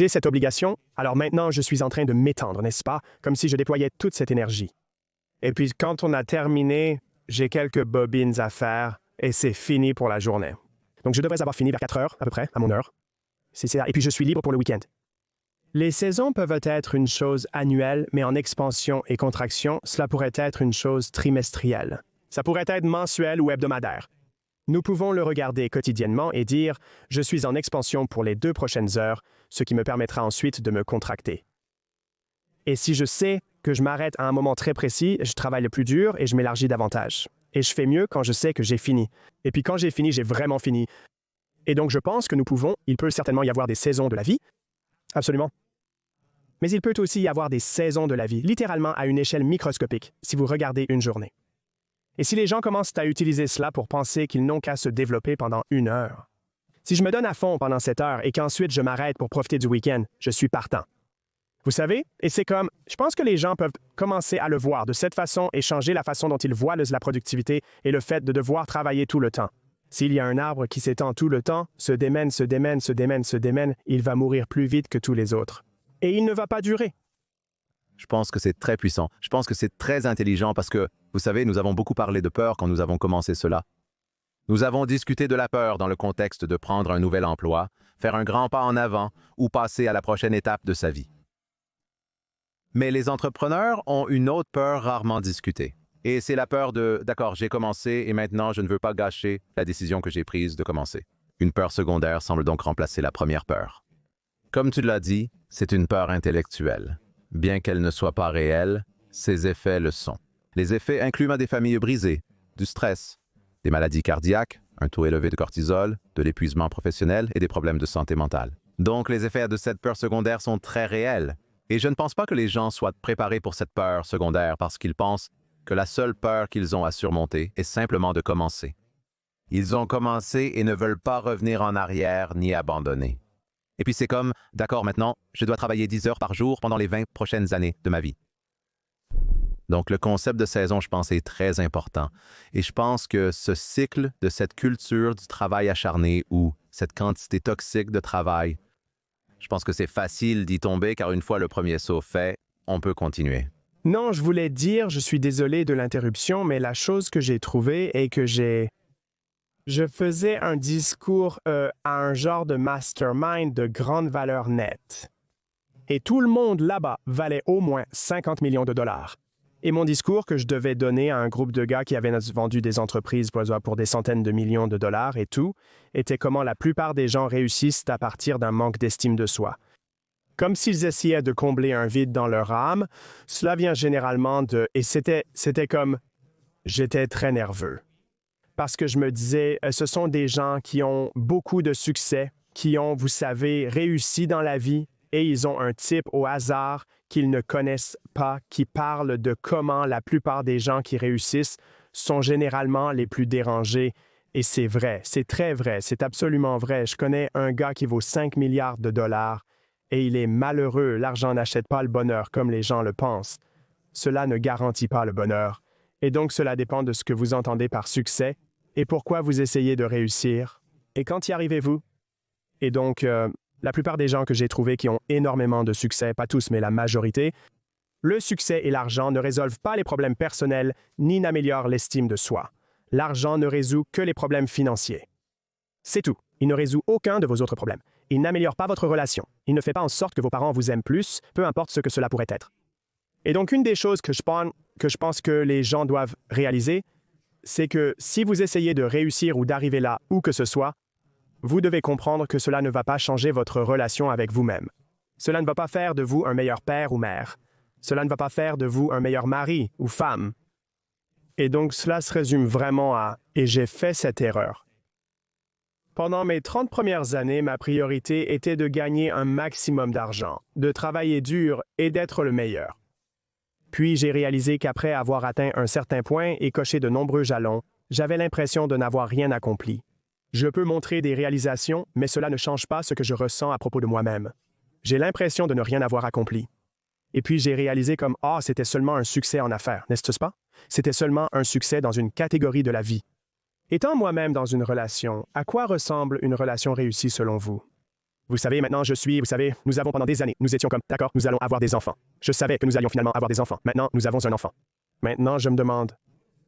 cette obligation, alors maintenant je suis en train de m'étendre, n'est-ce pas? Comme si je déployais toute cette énergie. Et puis quand on a terminé, j'ai quelques bobines à faire et c'est fini pour la journée. Donc je devrais avoir fini vers 4 heures, à peu près, à mon heure. C'est ça. Et puis je suis libre pour le week-end. Les saisons peuvent être une chose annuelle, mais en expansion et contraction, cela pourrait être une chose trimestrielle. Ça pourrait être mensuel ou hebdomadaire. Nous pouvons le regarder quotidiennement et dire « Je suis en expansion pour les 2 prochaines heures », ce qui me permettra ensuite de me contracter. Et si je sais que je m'arrête à un moment très précis, je travaille le plus dur et je m'élargis davantage. Et je fais mieux quand je sais que j'ai fini. Et puis quand j'ai fini, j'ai vraiment fini. Et donc je pense que il peut certainement y avoir des saisons de la vie. Absolument. Mais il peut aussi y avoir des saisons de la vie, littéralement à une échelle microscopique, si vous regardez une journée. Et si les gens commencent à utiliser cela pour penser qu'ils n'ont qu'à se développer pendant 1 heure. Si je me donne à fond pendant 7 heures et qu'ensuite je m'arrête pour profiter du week-end, je suis partant. Vous savez, et c'est comme, je pense que les gens peuvent commencer à le voir de cette façon et changer la façon dont ils voient la productivité et le fait de devoir travailler tout le temps. S'il y a un arbre qui s'étend tout le temps, se démène, il va mourir plus vite que tous les autres. Et il ne va pas durer. Je pense que c'est très puissant. Je pense que c'est très intelligent parce que, vous savez, nous avons beaucoup parlé de peur quand nous avons commencé cela. Nous avons discuté de la peur dans le contexte de prendre un nouvel emploi, faire un grand pas en avant ou passer à la prochaine étape de sa vie. Mais les entrepreneurs ont une autre peur rarement discutée. Et c'est la peur de « d'accord, j'ai commencé et maintenant je ne veux pas gâcher la décision que j'ai prise de commencer ». Une peur secondaire semble donc remplacer la première peur. Comme tu l'as dit, c'est une peur intellectuelle. Bien qu'elle ne soit pas réelle, ses effets le sont. Les effets incluent des familles brisées, du stress, des maladies cardiaques, un taux élevé de cortisol, de l'épuisement professionnel et des problèmes de santé mentale. Donc les effets de cette peur secondaire sont très réels. Et je ne pense pas que les gens soient préparés pour cette peur secondaire parce qu'ils pensent que la seule peur qu'ils ont à surmonter est simplement de commencer. Ils ont commencé et ne veulent pas revenir en arrière ni abandonner. Et puis c'est comme, d'accord, maintenant, je dois travailler 10 heures par jour pendant les 20 prochaines années de ma vie. Donc le concept de saison, je pense, est très important. Et je pense que ce cycle de cette culture du travail acharné ou cette quantité toxique de travail, je pense que c'est facile d'y tomber car une fois le premier saut fait, on peut continuer. Non, je voulais dire, je suis désolé de l'interruption, mais la chose que j'ai trouvée est que je faisais un discours à un genre de mastermind de grande valeur nette. Et tout le monde là-bas valait au moins 50 millions de dollars. Et mon discours que je devais donner à un groupe de gars qui avaient vendu des entreprises pour des centaines de millions de dollars et tout, était comment la plupart des gens réussissent à partir d'un manque d'estime de soi. Comme s'ils essayaient de combler un vide dans leur âme, cela vient généralement de... Et c'était comme... J'étais très nerveux. Parce que je me disais, ce sont des gens qui ont beaucoup de succès, qui ont, vous savez, réussi dans la vie, et ils ont un type au hasard qu'ils ne connaissent pas, qui parle de comment la plupart des gens qui réussissent sont généralement les plus dérangés. Et c'est vrai, c'est très vrai, c'est absolument vrai. Je connais un gars qui vaut 5 milliards de dollars, et il est malheureux. L'argent n'achète pas le bonheur comme les gens le pensent. Cela ne garantit pas le bonheur. Et donc cela dépend de ce que vous entendez par succès et pourquoi vous essayez de réussir. Et quand y arrivez-vous? Et donc, la plupart des gens que j'ai trouvés qui ont énormément de succès, pas tous, mais la majorité, le succès et l'argent ne résolvent pas les problèmes personnels ni n'améliorent l'estime de soi. L'argent ne résout que les problèmes financiers. C'est tout. Il ne résout aucun de vos autres problèmes. Il n'améliore pas votre relation. Il ne fait pas en sorte que vos parents vous aiment plus, peu importe ce que cela pourrait être. Et donc, une des choses que je pense que les gens doivent réaliser, c'est que si vous essayez de réussir ou d'arriver là, où que ce soit, vous devez comprendre que cela ne va pas changer votre relation avec vous-même. Cela ne va pas faire de vous un meilleur père ou mère. Cela ne va pas faire de vous un meilleur mari ou femme. Et donc, cela se résume vraiment à « et j'ai fait cette erreur ». Pendant mes 30 premières années, ma priorité était de gagner un maximum d'argent, de travailler dur et d'être le meilleur. Puis j'ai réalisé qu'après avoir atteint un certain point et coché de nombreux jalons, j'avais l'impression de n'avoir rien accompli. Je peux montrer des réalisations, mais cela ne change pas ce que je ressens à propos de moi-même. J'ai l'impression de ne rien avoir accompli. Et puis j'ai réalisé comme « Ah, c'était seulement un succès en affaires, n'est-ce pas? C'était seulement un succès dans une catégorie de la vie. » Étant moi-même dans une relation, à quoi ressemble une relation réussie selon vous? Vous savez, maintenant vous savez, nous avons pendant des années, nous étions comme, d'accord, nous allons avoir des enfants. Je savais que nous allions finalement avoir des enfants. Maintenant, nous avons un enfant. Maintenant, je me demande,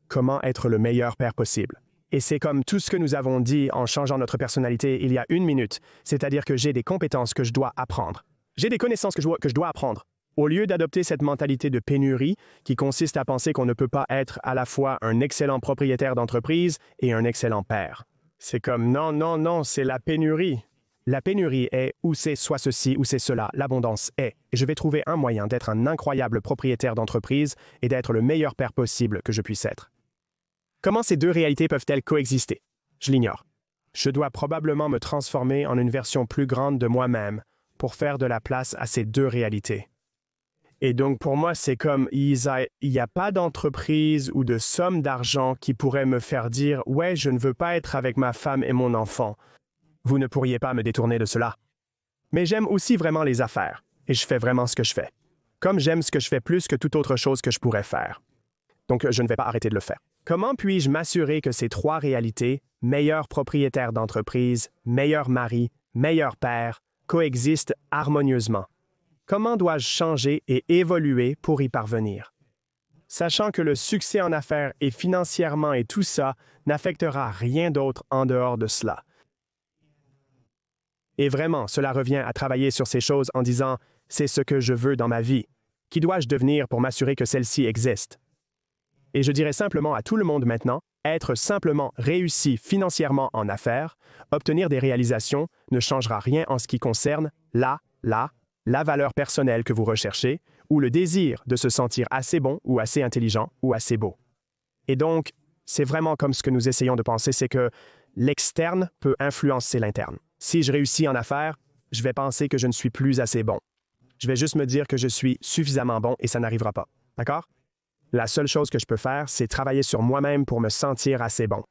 comment être le meilleur père possible? Et c'est comme tout ce que nous avons dit en changeant notre personnalité il y a 1 minute, c'est-à-dire que j'ai des compétences que je dois apprendre. J'ai des connaissances que je dois apprendre. Au lieu d'adopter cette mentalité de pénurie qui consiste à penser qu'on ne peut pas être à la fois un excellent propriétaire d'entreprise et un excellent père. C'est comme non, c'est la pénurie. La pénurie est ou c'est soit ceci ou c'est cela, l'abondance est. Et je vais trouver un moyen d'être un incroyable propriétaire d'entreprise et d'être le meilleur père possible que je puisse être. Comment ces deux réalités peuvent-elles coexister? Je l'ignore. Je dois probablement me transformer en une version plus grande de moi-même pour faire de la place à ces deux réalités. Et donc, pour moi, c'est comme, il n'y a pas d'entreprise ou de somme d'argent qui pourrait me faire dire « Ouais, je ne veux pas être avec ma femme et mon enfant. » Vous ne pourriez pas me détourner de cela. Mais j'aime aussi vraiment les affaires, et je fais vraiment ce que je fais. Comme j'aime ce que je fais plus que toute autre chose que je pourrais faire. Donc, je ne vais pas arrêter de le faire. Comment puis-je m'assurer que ces trois réalités, meilleur propriétaire d'entreprise, meilleur mari, meilleur père, coexistent harmonieusement? Comment dois-je changer et évoluer pour y parvenir? Sachant que le succès en affaires et financièrement et tout ça n'affectera rien d'autre en dehors de cela. Et vraiment, cela revient à travailler sur ces choses en disant « c'est ce que je veux dans ma vie. Qui dois-je devenir pour m'assurer que celle-ci existe? » Et je dirais simplement à tout le monde maintenant, être simplement réussi financièrement en affaires, obtenir des réalisations ne changera rien en ce qui concerne la valeur personnelle que vous recherchez ou le désir de se sentir assez bon ou assez intelligent ou assez beau. Et donc, c'est vraiment comme ce que nous essayons de penser, c'est que l'externe peut influencer l'interne. Si je réussis en affaires, je vais penser que je ne suis plus assez bon. Je vais juste me dire que je suis suffisamment bon et ça n'arrivera pas. D'accord? La seule chose que je peux faire, c'est travailler sur moi-même pour me sentir assez bon.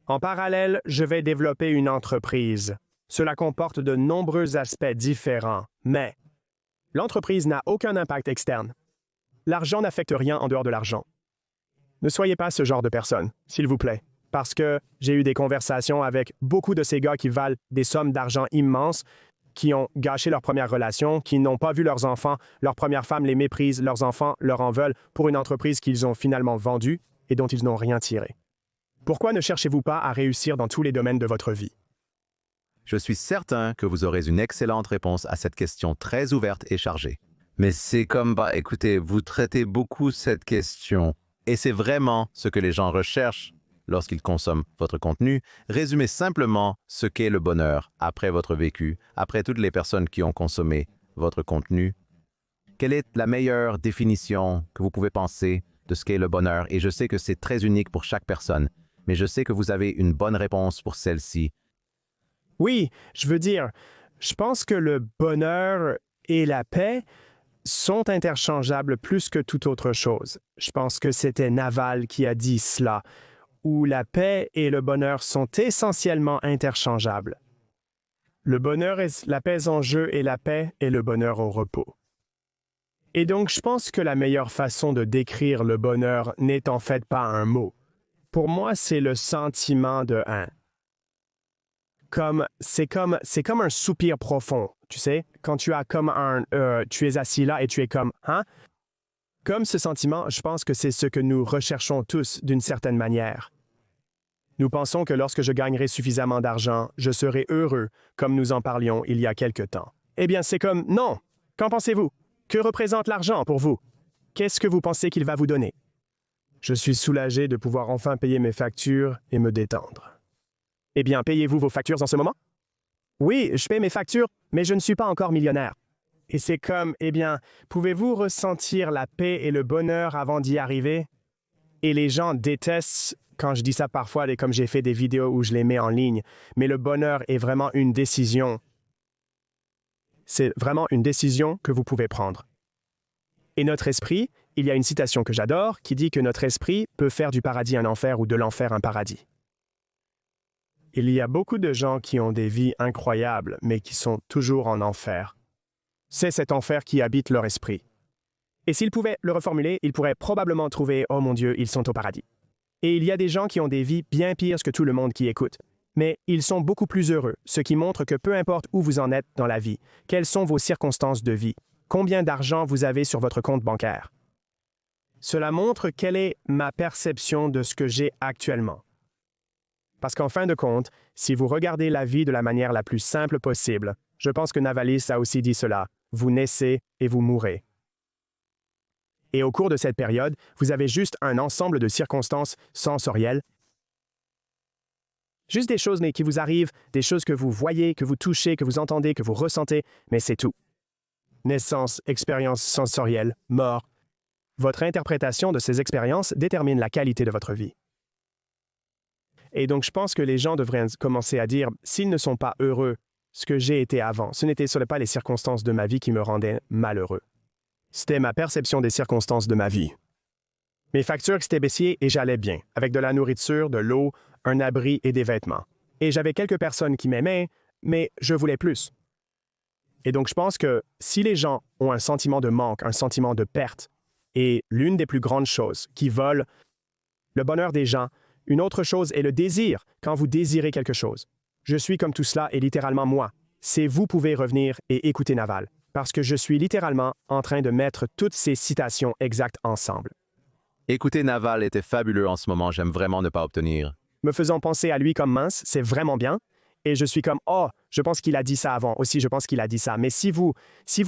En parallèle, je vais développer une entreprise. Cela comporte de nombreux aspects différents, mais l'entreprise n'a aucun impact externe. L'argent n'affecte rien en dehors de l'argent. Ne soyez pas ce genre de personne, s'il vous plaît, parce que j'ai eu des conversations avec beaucoup de ces gars qui valent des sommes d'argent immenses, qui ont gâché leur première relation, qui n'ont pas vu leurs enfants, leur première femme les méprise, leurs enfants leur en veulent pour une entreprise qu'ils ont finalement vendue et dont ils n'ont rien tiré. Pourquoi ne cherchez-vous pas à réussir dans tous les domaines de votre vie? Je suis certain que vous aurez une excellente réponse à cette question très ouverte et chargée. Mais c'est comme, écoutez, vous traitez beaucoup cette question. Et c'est vraiment ce que les gens recherchent lorsqu'ils consomment votre contenu. Résumez simplement ce qu'est le bonheur après votre vécu, après toutes les personnes qui ont consommé votre contenu. Quelle est la meilleure définition que vous pouvez penser de ce qu'est le bonheur? Et je sais que c'est très unique pour chaque personne, mais je sais que vous avez une bonne réponse pour celle-ci. Oui, je pense que le bonheur et la paix sont interchangeables plus que toute autre chose. Je pense que c'était Naval qui a dit cela, où la paix et le bonheur sont essentiellement interchangeables. Le bonheur est la paix en jeu et la paix est le bonheur au repos. Et donc, je pense que la meilleure façon de décrire le bonheur n'est en fait pas un mot. Pour moi, c'est le sentiment de c'est comme un soupir profond, tu sais, quand tu as comme tu es assis là et tu es comme, hein? Comme ce sentiment, je pense que c'est ce que nous recherchons tous d'une certaine manière. Nous pensons que lorsque je gagnerai suffisamment d'argent, je serai heureux, comme nous en parlions il y a quelque temps. Eh bien, c'est comme, non. Qu'en pensez-vous? Que représente l'argent pour vous? Qu'est-ce que vous pensez qu'il va vous donner? Je suis soulagé de pouvoir enfin payer mes factures et me détendre. Eh bien, payez-vous vos factures en ce moment? Oui, je paie mes factures, mais je ne suis pas encore millionnaire. Et c'est comme, eh bien, pouvez-vous ressentir la paix et le bonheur avant d'y arriver? Et les gens détestent quand je dis ça parfois, et comme j'ai fait des vidéos où je les mets en ligne, mais le bonheur est vraiment une décision. C'est vraiment une décision que vous pouvez prendre. Et notre esprit, il y a une citation que j'adore qui dit que notre esprit peut faire du paradis un enfer ou de l'enfer un paradis. Il y a beaucoup de gens qui ont des vies incroyables, mais qui sont toujours en enfer. C'est cet enfer qui habite leur esprit. Et s'ils pouvaient le reformuler, ils pourraient probablement trouver « Oh mon Dieu, ils sont au paradis ». Et il y a des gens qui ont des vies bien pires que tout le monde qui écoute. Mais ils sont beaucoup plus heureux, ce qui montre que peu importe où vous en êtes dans la vie, quelles sont vos circonstances de vie, combien d'argent vous avez sur votre compte bancaire. Cela montre quelle est ma perception de ce que j'ai actuellement. Parce qu'en fin de compte, si vous regardez la vie de la manière la plus simple possible, je pense que Navalis a aussi dit cela, vous naissez et vous mourrez. Et au cours de cette période, vous avez juste un ensemble de circonstances sensorielles, juste des choses qui vous arrivent, des choses que vous voyez, que vous touchez, que vous entendez, que vous ressentez, mais c'est tout. Naissance, expérience sensorielle, mort. Votre interprétation de ces expériences détermine la qualité de votre vie. Et donc, je pense que les gens devraient commencer à dire, s'ils ne sont pas heureux, ce que j'ai été avant, ce n'était pas les circonstances de ma vie qui me rendaient malheureux. C'était ma perception des circonstances de ma vie. Mes factures s'étaient baissées et j'allais bien, avec de la nourriture, de l'eau, un abri et des vêtements. Et j'avais quelques personnes qui m'aimaient, mais je voulais plus. Et donc, je pense que si les gens ont un sentiment de manque, un sentiment de perte, et l'une des plus grandes choses qui volent le bonheur des gens, une autre chose est le désir, quand vous désirez quelque chose. Je suis comme tout cela et littéralement moi. C'est vous pouvez revenir et écouter Naval, parce que je suis littéralement en train de mettre toutes ces citations exactes ensemble. Écouter Naval était fabuleux en ce moment, j'aime vraiment ne pas obtenir. Me faisant penser à lui comme mince, c'est vraiment bien. Et je suis comme, oh, je pense qu'il a dit ça avant. Aussi, je pense qu'il a dit ça. Mais si vous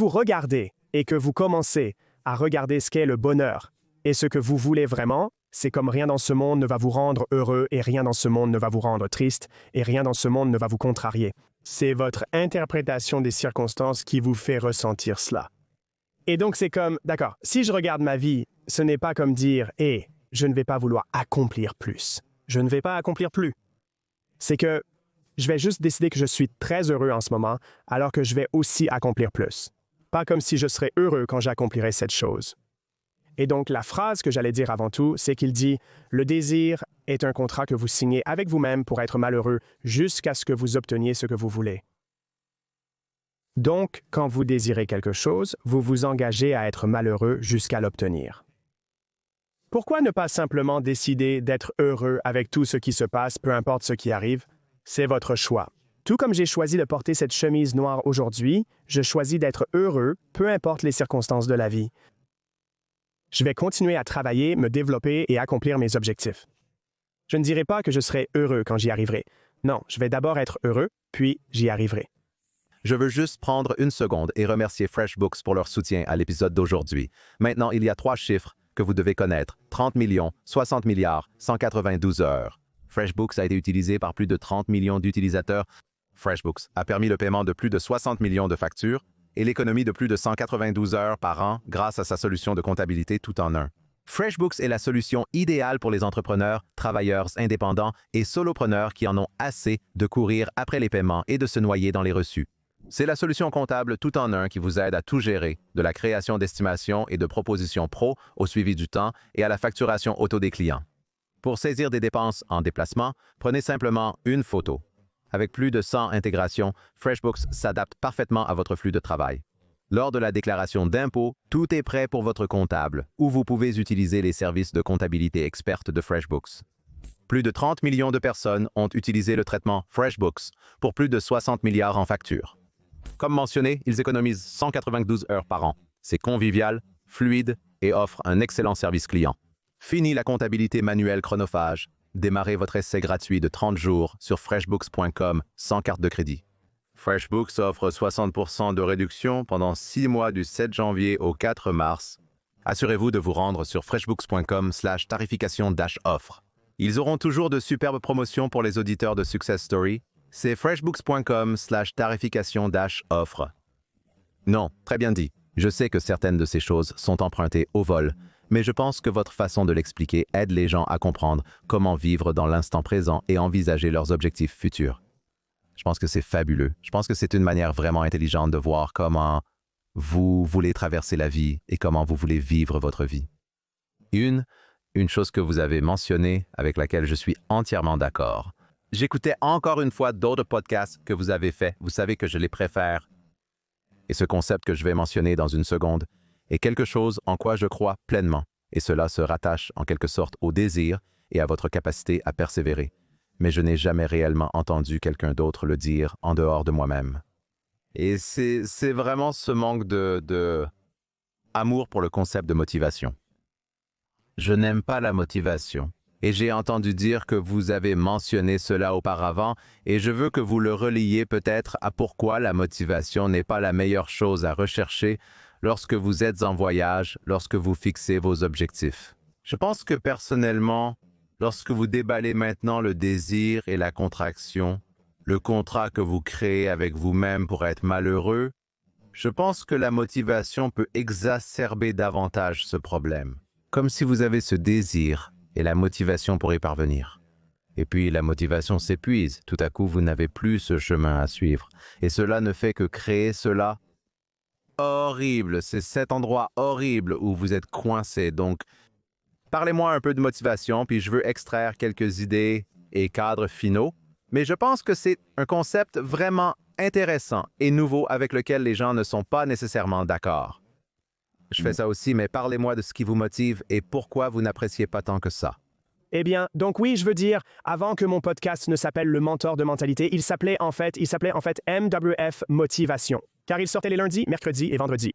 regardez et que vous commencez à regarder ce qu'est le bonheur et ce que vous voulez vraiment, c'est comme rien dans ce monde ne va vous rendre heureux et rien dans ce monde ne va vous rendre triste et rien dans ce monde ne va vous contrarier. C'est votre interprétation des circonstances qui vous fait ressentir cela. Et donc, c'est comme, d'accord, si je regarde ma vie, ce n'est pas comme dire, hé, je ne vais pas vouloir accomplir plus. Je ne vais pas accomplir plus. C'est que je vais juste décider que je suis très heureux en ce moment, alors que je vais aussi accomplir plus. Pas comme si je serais heureux quand j'accomplirais cette chose. Et donc, la phrase que j'allais dire avant tout, c'est qu'il dit « Le désir est un contrat que vous signez avec vous-même pour être malheureux jusqu'à ce que vous obteniez ce que vous voulez. » Donc, quand vous désirez quelque chose, vous vous engagez à être malheureux jusqu'à l'obtenir. Pourquoi ne pas simplement décider d'être heureux avec tout ce qui se passe, peu importe ce qui arrive? C'est votre choix. Tout comme j'ai choisi de porter cette chemise noire aujourd'hui, je choisis d'être heureux, peu importe les circonstances de la vie. Je vais continuer à travailler, me développer et accomplir mes objectifs. Je ne dirai pas que je serai heureux quand j'y arriverai. Non, je vais d'abord être heureux, puis j'y arriverai. Je veux juste prendre une seconde et remercier FreshBooks pour leur soutien à l'épisode d'aujourd'hui. Maintenant, il y a 3 chiffres que vous devez connaître. 30 millions, 60 milliards, 192 heures. FreshBooks a été utilisé par plus de 30 millions d'utilisateurs. FreshBooks a permis le paiement de plus de 60 millions de factures et l'économie de plus de 192 heures par an grâce à sa solution de comptabilité tout en un. FreshBooks est la solution idéale pour les entrepreneurs, travailleurs indépendants et solopreneurs qui en ont assez de courir après les paiements et de se noyer dans les reçus. C'est la solution comptable tout en un qui vous aide à tout gérer, de la création d'estimations et de propositions pro au suivi du temps et à la facturation auto des clients. Pour saisir des dépenses en déplacement, prenez simplement une photo. Avec plus de 100 intégrations, FreshBooks s'adapte parfaitement à votre flux de travail. Lors de la déclaration d'impôt, tout est prêt pour votre comptable, ou vous pouvez utiliser les services de comptabilité experte de FreshBooks. Plus de 30 millions de personnes ont utilisé le traitement FreshBooks pour plus de 60 milliards en factures. Comme mentionné, ils économisent 192 heures par an. C'est convivial, fluide et offre un excellent service client. Fini la comptabilité manuelle chronophage. Démarrez votre essai gratuit de 30 jours sur freshbooks.com sans carte de crédit. FreshBooks offre 60% de réduction pendant 6 mois du 7 janvier au 4 mars. Assurez-vous de vous rendre sur freshbooks.com/tarification-offre. Ils auront toujours de superbes promotions pour les auditeurs de Success Story. C'est freshbooks.com/tarification-offre. Non, très bien dit. Je sais que certaines de ces choses sont empruntées au vol, mais je pense que votre façon de l'expliquer aide les gens à comprendre comment vivre dans l'instant présent et envisager leurs objectifs futurs. Je pense que c'est fabuleux. Je pense que c'est une manière vraiment intelligente de voir comment vous voulez traverser la vie et comment vous voulez vivre votre vie. Une chose que vous avez mentionnée avec laquelle je suis entièrement d'accord. J'écoutais encore une fois d'autres podcasts que vous avez faits. Vous savez que je les préfère. Et ce concept que je vais mentionner dans une seconde est quelque chose en quoi je crois pleinement. Et cela se rattache en quelque sorte au désir et à votre capacité à persévérer. Mais je n'ai jamais réellement entendu quelqu'un d'autre le dire en dehors de moi-même. Et c'est vraiment ce manque de amour pour le concept de motivation. Je n'aime pas la motivation. Et j'ai entendu dire que vous avez mentionné cela auparavant, et je veux que vous le reliez peut-être à pourquoi la motivation n'est pas la meilleure chose à rechercher lorsque vous êtes en voyage, lorsque vous fixez vos objectifs. Je pense que personnellement, lorsque vous déballez maintenant le désir et la contraction, le contrat que vous créez avec vous-même pour être malheureux, je pense que la motivation peut exacerber davantage ce problème. Comme si vous avez ce désir et la motivation pour y parvenir. Et puis la motivation s'épuise, tout à coup vous n'avez plus ce chemin à suivre. Et cela ne fait que créer cela horrible, c'est cet endroit horrible où vous êtes coincé. Donc, parlez-moi un peu de motivation, puis je veux extraire quelques idées et cadres finaux. Mais je pense que c'est un concept vraiment intéressant et nouveau avec lequel les gens ne sont pas nécessairement d'accord. Je fais ça aussi, mais parlez-moi de ce qui vous motive et pourquoi vous n'appréciez pas tant que ça. Eh bien, donc oui, je veux dire, avant que mon podcast ne s'appelle Le Mentor de Mentalité, il s'appelait en fait MWF Motivation, car il sortait les lundis, mercredis et vendredis.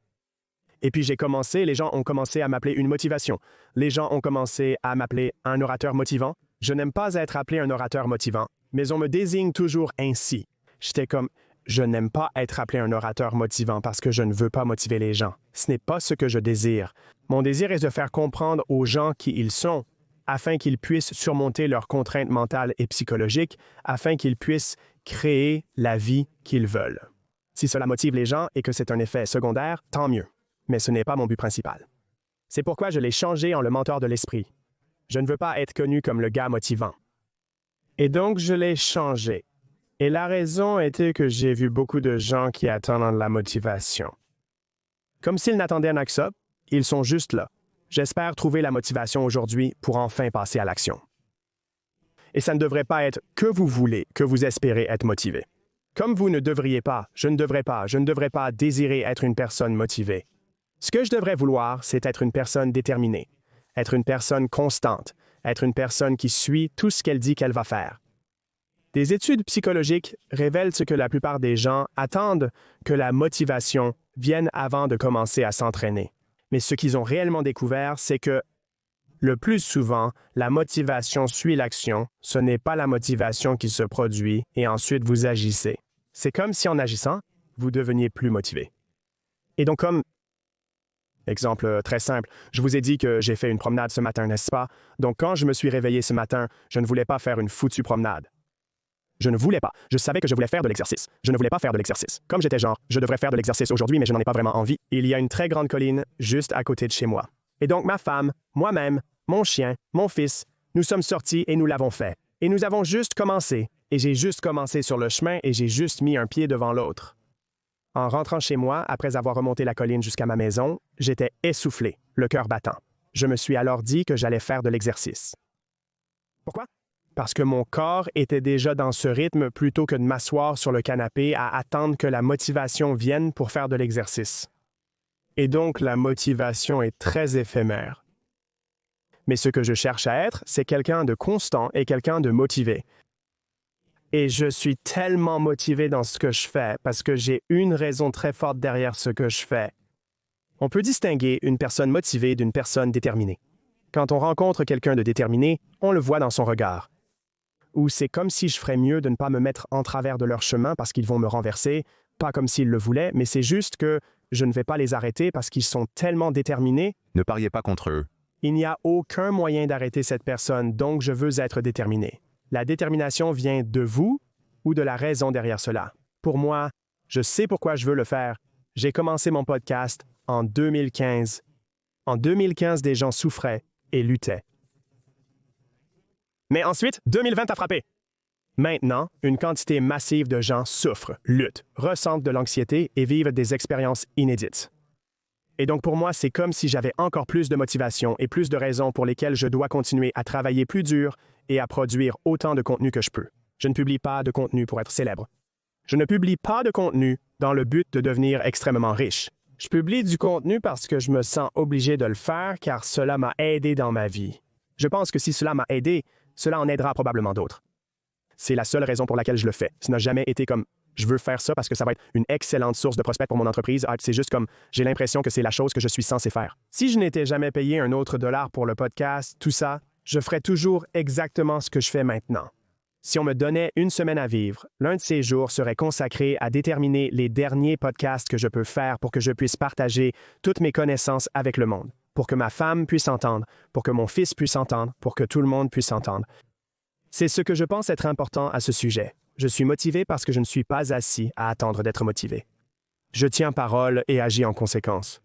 Et puis les gens ont commencé à m'appeler une motivation. Les gens ont commencé à m'appeler un orateur motivant. Je n'aime pas être appelé un orateur motivant, mais on me désigne toujours ainsi. J'étais comme, je n'aime pas être appelé un orateur motivant parce que je ne veux pas motiver les gens. Ce n'est pas ce que je désire. Mon désir est de faire comprendre aux gens qui ils sont, afin qu'ils puissent surmonter leurs contraintes mentales et psychologiques, afin qu'ils puissent créer la vie qu'ils veulent. Si cela motive les gens et que c'est un effet secondaire, tant mieux. Mais ce n'est pas mon but principal. C'est pourquoi je l'ai changé en le mentor de l'esprit. Je ne veux pas être connu comme le gars motivant. Et donc, je l'ai changé. Et la raison était que j'ai vu beaucoup de gens qui attendent la motivation. Comme s'ils n'attendaient rien que ça, ils sont juste là. J'espère trouver la motivation aujourd'hui pour enfin passer à l'action. Et ça ne devrait pas être que vous voulez, que vous espérez être motivé. Comme vous ne devriez pas, je ne devrais pas désirer être une personne motivée. Ce que je devrais vouloir, c'est être une personne déterminée, être une personne constante, être une personne qui suit tout ce qu'elle dit qu'elle va faire. Des études psychologiques révèlent ce que la plupart des gens attendent que la motivation vienne avant de commencer à s'entraîner. Mais ce qu'ils ont réellement découvert, c'est que le plus souvent, la motivation suit l'action, ce n'est pas la motivation qui se produit et ensuite vous agissez. C'est comme si en agissant, vous deveniez plus motivé. Et donc comme exemple très simple, je vous ai dit que j'ai fait une promenade ce matin, n'est-ce pas? Donc quand je me suis réveillé ce matin, je ne voulais pas faire une foutue promenade. Je ne voulais pas. Je savais que je voulais faire de l'exercice. Je ne voulais pas faire de l'exercice. Comme j'étais genre, je devrais faire de l'exercice aujourd'hui, mais je n'en ai pas vraiment envie. Il y a une très grande colline juste à côté de chez moi. Et donc ma femme, moi-même, mon chien, mon fils, nous sommes sortis et nous l'avons fait. Et nous avons juste commencé. Et j'ai juste commencé sur le chemin et j'ai juste mis un pied devant l'autre. En rentrant chez moi, après avoir remonté la colline jusqu'à ma maison, j'étais essoufflé, le cœur battant. Je me suis alors dit que j'allais faire de l'exercice. Pourquoi? Parce que mon corps était déjà dans ce rythme plutôt que de m'asseoir sur le canapé à attendre que la motivation vienne pour faire de l'exercice. Et donc, la motivation est très éphémère. Mais ce que je cherche à être, c'est quelqu'un de constant et quelqu'un de motivé. Et je suis tellement motivé dans ce que je fais parce que j'ai une raison très forte derrière ce que je fais. On peut distinguer une personne motivée d'une personne déterminée. Quand on rencontre quelqu'un de déterminé, on le voit dans son regard. Ou c'est comme si je ferais mieux de ne pas me mettre en travers de leur chemin parce qu'ils vont me renverser, pas comme s'ils le voulaient, mais c'est juste que je ne vais pas les arrêter parce qu'ils sont tellement déterminés. Ne pariez pas contre eux. Il n'y a aucun moyen d'arrêter cette personne, donc je veux être déterminé. La détermination vient de vous ou de la raison derrière cela. Pour moi, je sais pourquoi je veux le faire. J'ai commencé mon podcast en 2015. En 2015, des gens souffraient et luttaient. Mais ensuite, 2020 a frappé. Maintenant, une quantité massive de gens souffrent, luttent, ressentent de l'anxiété et vivent des expériences inédites. Et donc pour moi, c'est comme si j'avais encore plus de motivation et plus de raisons pour lesquelles je dois continuer à travailler plus dur et à produire autant de contenu que je peux. Je ne publie pas de contenu pour être célèbre. Je ne publie pas de contenu dans le but de devenir extrêmement riche. Je publie du contenu parce que je me sens obligé de le faire car cela m'a aidé dans ma vie. Je pense que si cela m'a aidé, cela en aidera probablement d'autres. C'est la seule raison pour laquelle je le fais. Ce n'a jamais été comme « je veux faire ça parce que ça va être une excellente source de prospects pour mon entreprise ». C'est juste comme « j'ai l'impression que c'est la chose que je suis censé faire ». Si je n'étais jamais payé un autre dollar pour le podcast, tout ça, je ferais toujours exactement ce que je fais maintenant. Si on me donnait une semaine à vivre, l'un de ces jours serait consacré à déterminer les derniers podcasts que je peux faire pour que je puisse partager toutes mes connaissances avec le monde, pour que ma femme puisse entendre, pour que mon fils puisse entendre, pour que tout le monde puisse entendre. C'est ce que je pense être important à ce sujet. Je suis motivé parce que je ne suis pas assis à attendre d'être motivé. Je tiens parole et agis en conséquence.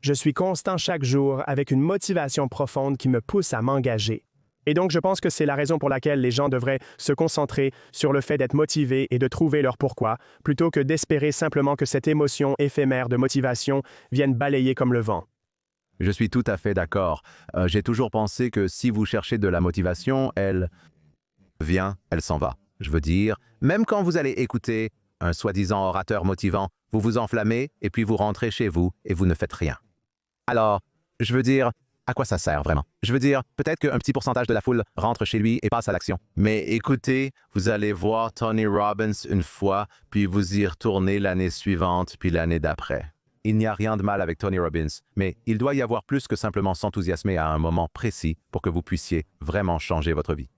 Je suis constant chaque jour avec une motivation profonde qui me pousse à m'engager. Et donc, je pense que c'est la raison pour laquelle les gens devraient se concentrer sur le fait d'être motivés et de trouver leur pourquoi, plutôt que d'espérer simplement que cette émotion éphémère de motivation vienne balayer comme le vent. Je suis tout à fait d'accord. J'ai toujours pensé que si vous cherchez de la motivation, elle vient, elle s'en va. Je veux dire, même quand vous allez écouter un soi-disant orateur motivant, vous vous enflammez et puis vous rentrez chez vous et vous ne faites rien. Alors, je veux dire, à quoi ça sert vraiment? Je veux dire, peut-être qu'un petit pourcentage de la foule rentre chez lui et passe à l'action. Mais écoutez, vous allez voir Tony Robbins une fois, puis vous y retournez l'année suivante, puis l'année d'après. Il n'y a rien de mal avec Tony Robbins, mais il doit y avoir plus que simplement s'enthousiasmer à un moment précis pour que vous puissiez vraiment changer votre vie.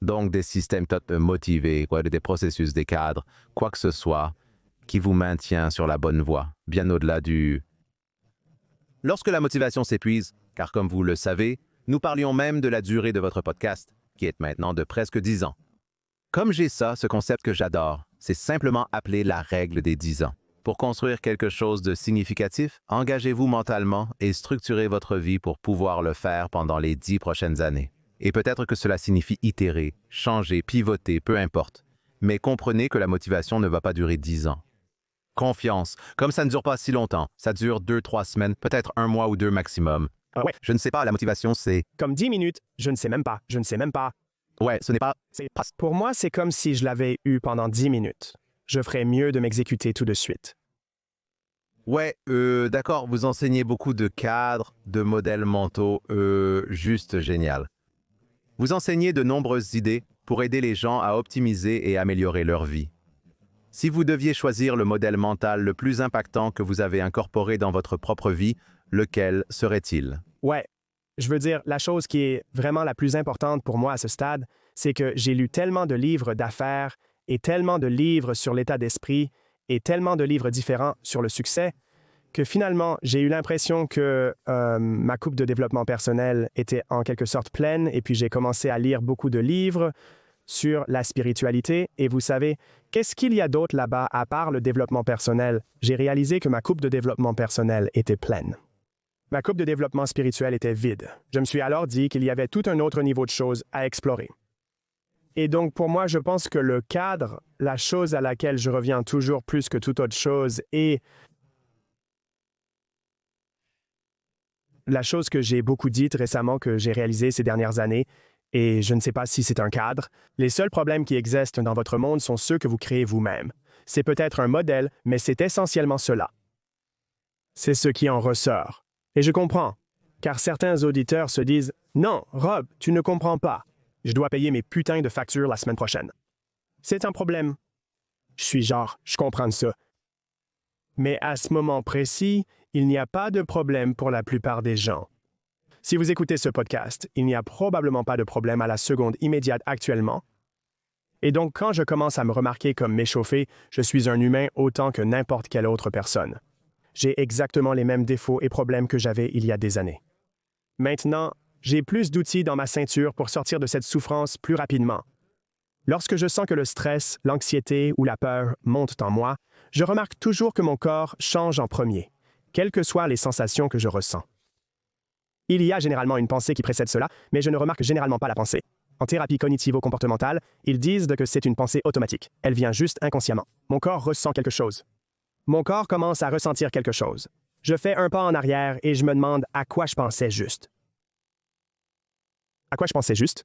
Donc des systèmes motivés, des processus, des cadres, quoi que ce soit qui vous maintient sur la bonne voie, bien au-delà du... Lorsque la motivation s'épuise, car comme vous le savez, nous parlions même de la durée de votre podcast, qui est maintenant de presque 10 ans. Comme j'ai ça, ce concept que j'adore, c'est simplement appelé la règle des 10 ans. Pour construire quelque chose de significatif, engagez-vous mentalement et structurez votre vie pour pouvoir le faire pendant les 10 prochaines années. Et peut-être que cela signifie itérer, changer, pivoter, peu importe. Mais comprenez que la motivation ne va pas durer 10 ans. Confiance, comme ça ne dure pas si longtemps, ça dure 2-3 semaines, peut-être 1 mois ou 2 maximum. Ouais. Je ne sais pas, la motivation c'est... Comme 10 minutes, je ne sais même pas. Ouais, ce n'est pas... Pour moi, c'est comme si je l'avais eu pendant 10 minutes. Je ferais mieux de m'exécuter tout de suite. Ouais, d'accord, vous enseignez beaucoup de cadres, de modèles mentaux, juste génial. Vous enseignez de nombreuses idées pour aider les gens à optimiser et améliorer leur vie. Si vous deviez choisir le modèle mental le plus impactant que vous avez incorporé dans votre propre vie, lequel serait-il? Ouais, je veux dire, la chose qui est vraiment la plus importante pour moi à ce stade, c'est que j'ai lu tellement de livres d'affaires et tellement de livres sur l'état d'esprit et tellement de livres différents sur le succès que finalement, j'ai eu l'impression que ma coupe de développement personnel était en quelque sorte pleine et puis j'ai commencé à lire beaucoup de livres sur la spiritualité. Et vous savez, qu'est-ce qu'il y a d'autre là-bas à part le développement personnel? J'ai réalisé que ma coupe de développement personnel était pleine. Ma coupe de développement spirituel était vide. Je me suis alors dit qu'il y avait tout un autre niveau de choses à explorer. Et donc, pour moi, je pense que le cadre, la chose à laquelle je reviens toujours plus que toute autre chose, est la chose que j'ai beaucoup dite récemment, que j'ai réalisée ces dernières années, et je ne sais pas si c'est un cadre. Les seuls problèmes qui existent dans votre monde sont ceux que vous créez vous-même. C'est peut-être un modèle, mais c'est essentiellement cela. C'est ce qui en ressort. Et je comprends, car certains auditeurs se disent « Non, Rob, tu ne comprends pas. Je dois payer mes putains de factures la semaine prochaine. » C'est un problème. Je suis genre, je comprends ça. Mais à ce moment précis, il n'y a pas de problème pour la plupart des gens. Si vous écoutez ce podcast, il n'y a probablement pas de problème à la seconde immédiate actuellement. Et donc, quand je commence à me remarquer comme m'échauffer, je suis un humain autant que n'importe quelle autre personne. J'ai exactement les mêmes défauts et problèmes que j'avais il y a des années. Maintenant, j'ai plus d'outils dans ma ceinture pour sortir de cette souffrance plus rapidement. Lorsque je sens que le stress, l'anxiété ou la peur montent en moi, je remarque toujours que mon corps change en premier, quelles que soient les sensations que je ressens. Il y a généralement une pensée qui précède cela, mais je ne remarque généralement pas la pensée. En thérapie cognitivo-comportementale, ils disent que c'est une pensée automatique. Elle vient juste inconsciemment. Mon corps ressent quelque chose. Mon corps commence à ressentir quelque chose. Je fais un pas en arrière et je me demande à quoi je pensais juste. À quoi je pensais juste?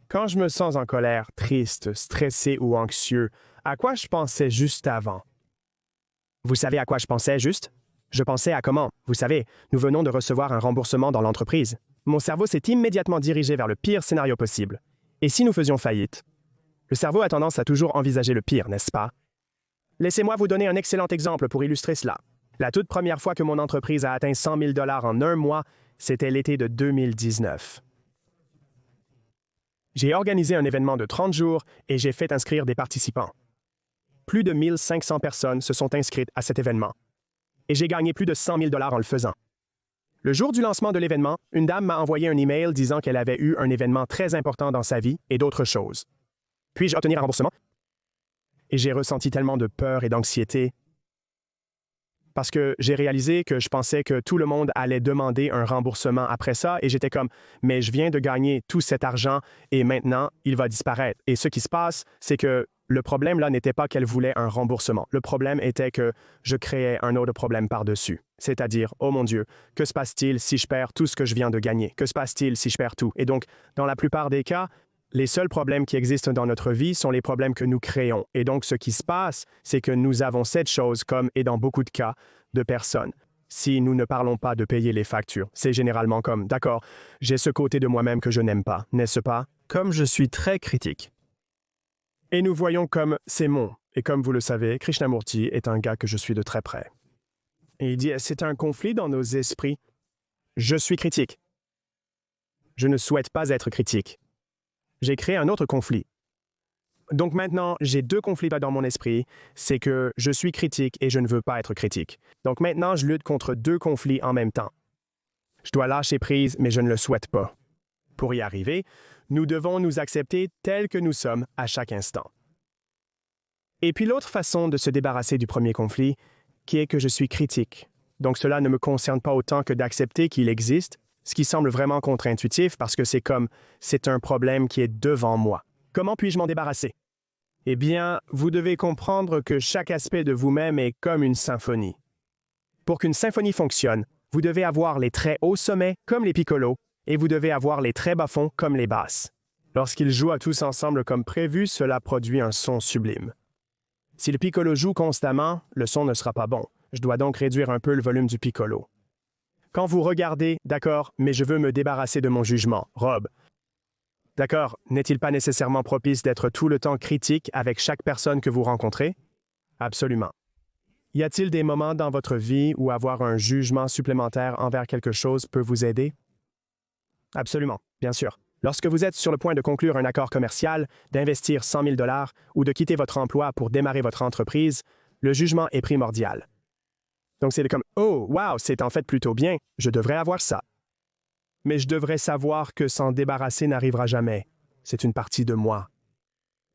Quand je me sens en colère, triste, stressé ou anxieux, à quoi je pensais juste avant? Vous savez à quoi je pensais juste? Je pensais à comment. Vous savez, nous venons de recevoir un remboursement dans l'entreprise. Mon cerveau s'est immédiatement dirigé vers le pire scénario possible. Et si nous faisions faillite? Le cerveau a tendance à toujours envisager le pire, n'est-ce pas? Laissez-moi vous donner un excellent exemple pour illustrer cela. La toute première fois que mon entreprise a atteint 100 000 $ en un mois, c'était l'été de 2019. J'ai organisé un événement de 30 jours et j'ai fait inscrire des participants. Plus de 1500 personnes se sont inscrites à cet événement. Et j'ai gagné plus de 100 000 $ en le faisant. Le jour du lancement de l'événement, une dame m'a envoyé un email disant qu'elle avait eu un événement très important dans sa vie et d'autres choses. Puis-je obtenir un remboursement? Et j'ai ressenti tellement de peur et d'anxiété parce que j'ai réalisé que je pensais que tout le monde allait demander un remboursement après ça et j'étais comme « mais je viens de gagner tout cet argent et maintenant, il va disparaître. » Et ce qui se passe, c'est que le problème là n'était pas qu'elle voulait un remboursement. Le problème était que je créais un autre problème par-dessus. C'est-à-dire, oh mon Dieu, que se passe-t-il si je perds tout ce que je viens de gagner? Que se passe-t-il si je perds tout? Et donc, dans la plupart des cas, les seuls problèmes qui existent dans notre vie sont les problèmes que nous créons. Et donc, ce qui se passe, c'est que nous avons cette chose, comme et dans beaucoup de cas, de personnes. Si nous ne parlons pas de payer les factures, c'est généralement comme, d'accord, j'ai ce côté de moi-même que je n'aime pas, n'est-ce pas? Comme je suis très critique. Et nous voyons comme c'est mon. Et comme vous le savez, Krishnamurti est un gars que je suis de très près. Et il dit, c'est un conflit dans nos esprits. Je suis critique. Je ne souhaite pas être critique. J'ai créé un autre conflit. Donc maintenant, j'ai deux conflits dans mon esprit. C'est que je suis critique et je ne veux pas être critique. Donc maintenant, je lutte contre deux conflits en même temps. Je dois lâcher prise, mais je ne le souhaite pas. Pour y arriver, nous devons nous accepter tels que nous sommes à chaque instant. Et puis l'autre façon de se débarrasser du premier conflit, qui est que je suis critique. Donc cela ne me concerne pas autant que d'accepter qu'il existe, ce qui semble vraiment contre-intuitif parce que c'est un problème qui est devant moi. Comment puis-je m'en débarrasser? Eh bien, vous devez comprendre que chaque aspect de vous-même est comme une symphonie. Pour qu'une symphonie fonctionne, vous devez avoir les très hauts sommets comme les piccolos et vous devez avoir les très bas-fonds comme les basses. Lorsqu'ils jouent à tous ensemble comme prévu, cela produit un son sublime. Si le piccolo joue constamment, le son ne sera pas bon. Je dois donc réduire un peu le volume du piccolo. Quand vous regardez, d'accord, mais je veux me débarrasser de mon jugement, Rob. D'accord, n'est-il pas nécessairement propice d'être tout le temps critique avec chaque personne que vous rencontrez? Absolument. Y a-t-il des moments dans votre vie où avoir un jugement supplémentaire envers quelque chose peut vous aider? Absolument, bien sûr. Lorsque vous êtes sur le point de conclure un accord commercial, d'investir 100 000 $ ou de quitter votre emploi pour démarrer votre entreprise, le jugement est primordial. Donc c'est comme « Oh, wow, c'est en fait plutôt bien, je devrais avoir ça. » Mais je devrais savoir que s'en débarrasser n'arrivera jamais. C'est une partie de moi.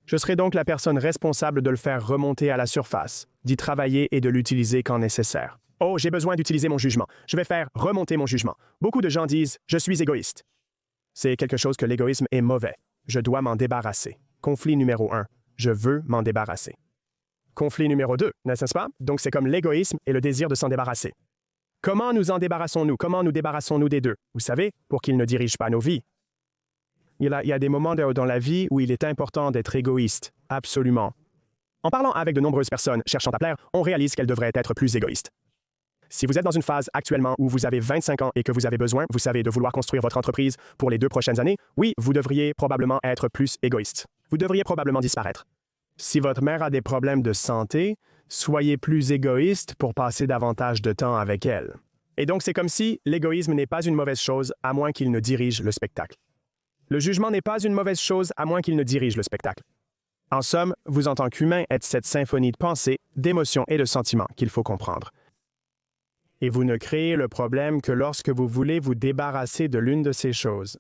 Je serai donc la personne responsable de le faire remonter à la surface, d'y travailler et de l'utiliser quand nécessaire. Oh, j'ai besoin d'utiliser mon jugement. Je vais faire remonter mon jugement. Beaucoup de gens disent « Je suis égoïste ». C'est quelque chose que l'égoïsme est mauvais. Je dois m'en débarrasser. Conflit numéro 1. Je veux m'en débarrasser. Conflit numéro 2, n'est-ce pas? Donc c'est comme l'égoïsme et le désir de s'en débarrasser. Comment nous en débarrassons-nous? Comment nous débarrassons-nous des deux? Vous savez, pour qu'ils ne dirigent pas nos vies. Il y a des moments dans la vie où il est important d'être égoïste. Absolument. En parlant avec de nombreuses personnes cherchant à plaire, on réalise qu'elles devraient être plus égoïstes. Si vous êtes dans une phase actuellement où vous avez 25 ans et que vous avez besoin, vous savez, de vouloir construire votre entreprise pour les 2 prochaines années, oui, vous devriez probablement être plus égoïste. Vous devriez probablement disparaître. Si votre mère a des problèmes de santé, soyez plus égoïste pour passer davantage de temps avec elle. Et donc, c'est comme si l'égoïsme n'est pas une mauvaise chose à moins qu'il ne dirige le spectacle. Le jugement n'est pas une mauvaise chose à moins qu'il ne dirige le spectacle. En somme, vous en tant qu'humain êtes cette symphonie de pensées, d'émotions et de sentiments qu'il faut comprendre. Et vous ne créez le problème que lorsque vous voulez vous débarrasser de l'une de ces choses.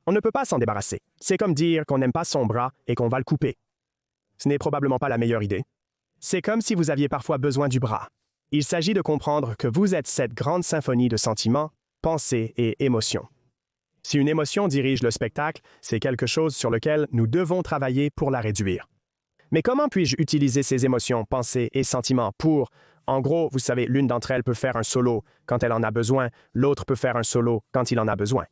On ne peut pas s'en débarrasser. C'est comme dire qu'on n'aime pas son bras et qu'on va le couper. Ce n'est probablement pas la meilleure idée. C'est comme si vous aviez parfois besoin du bras. Il s'agit de comprendre que vous êtes cette grande symphonie de sentiments, pensées et émotions. Si une émotion dirige le spectacle, c'est quelque chose sur lequel nous devons travailler pour la réduire. Mais comment puis-je utiliser ces émotions, pensées et sentiments pour... En gros, vous savez, l'une d'entre elles peut faire un solo quand elle en a besoin, l'autre peut faire un solo quand il en a besoin.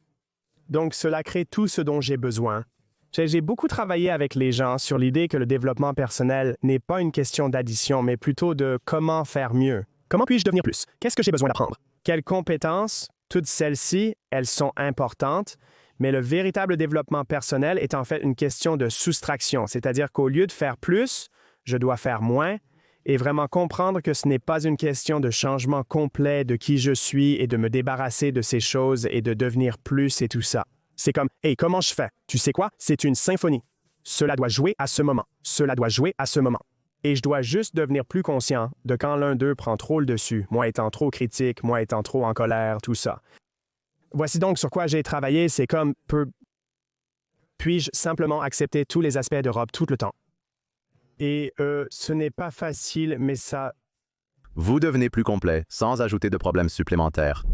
Donc, cela crée tout ce dont j'ai besoin. J'ai beaucoup travaillé avec les gens sur l'idée que le développement personnel n'est pas une question d'addition, mais plutôt de comment faire mieux. Comment puis-je devenir plus? Qu'est-ce que j'ai besoin d'apprendre? Quelles compétences? Toutes celles-ci, elles sont importantes, mais le véritable développement personnel est en fait une question de soustraction, c'est-à-dire qu'au lieu de faire plus, je dois faire moins, et vraiment comprendre que ce n'est pas une question de changement complet de qui je suis et de me débarrasser de ces choses et de devenir plus et tout ça. C'est comme, hey, comment je fais? Tu sais quoi? C'est une symphonie. Cela doit jouer à ce moment. Cela doit jouer à ce moment. Et je dois juste devenir plus conscient de quand l'un d'eux prend trop le dessus, moi étant trop critique, moi étant trop en colère, tout ça. Voici donc sur quoi j'ai travaillé, c'est comme, puis-je simplement accepter tous les aspects de Rob tout le temps? Et ce n'est pas facile, mais ça... Vous devenez plus complet sans ajouter de problèmes supplémentaires.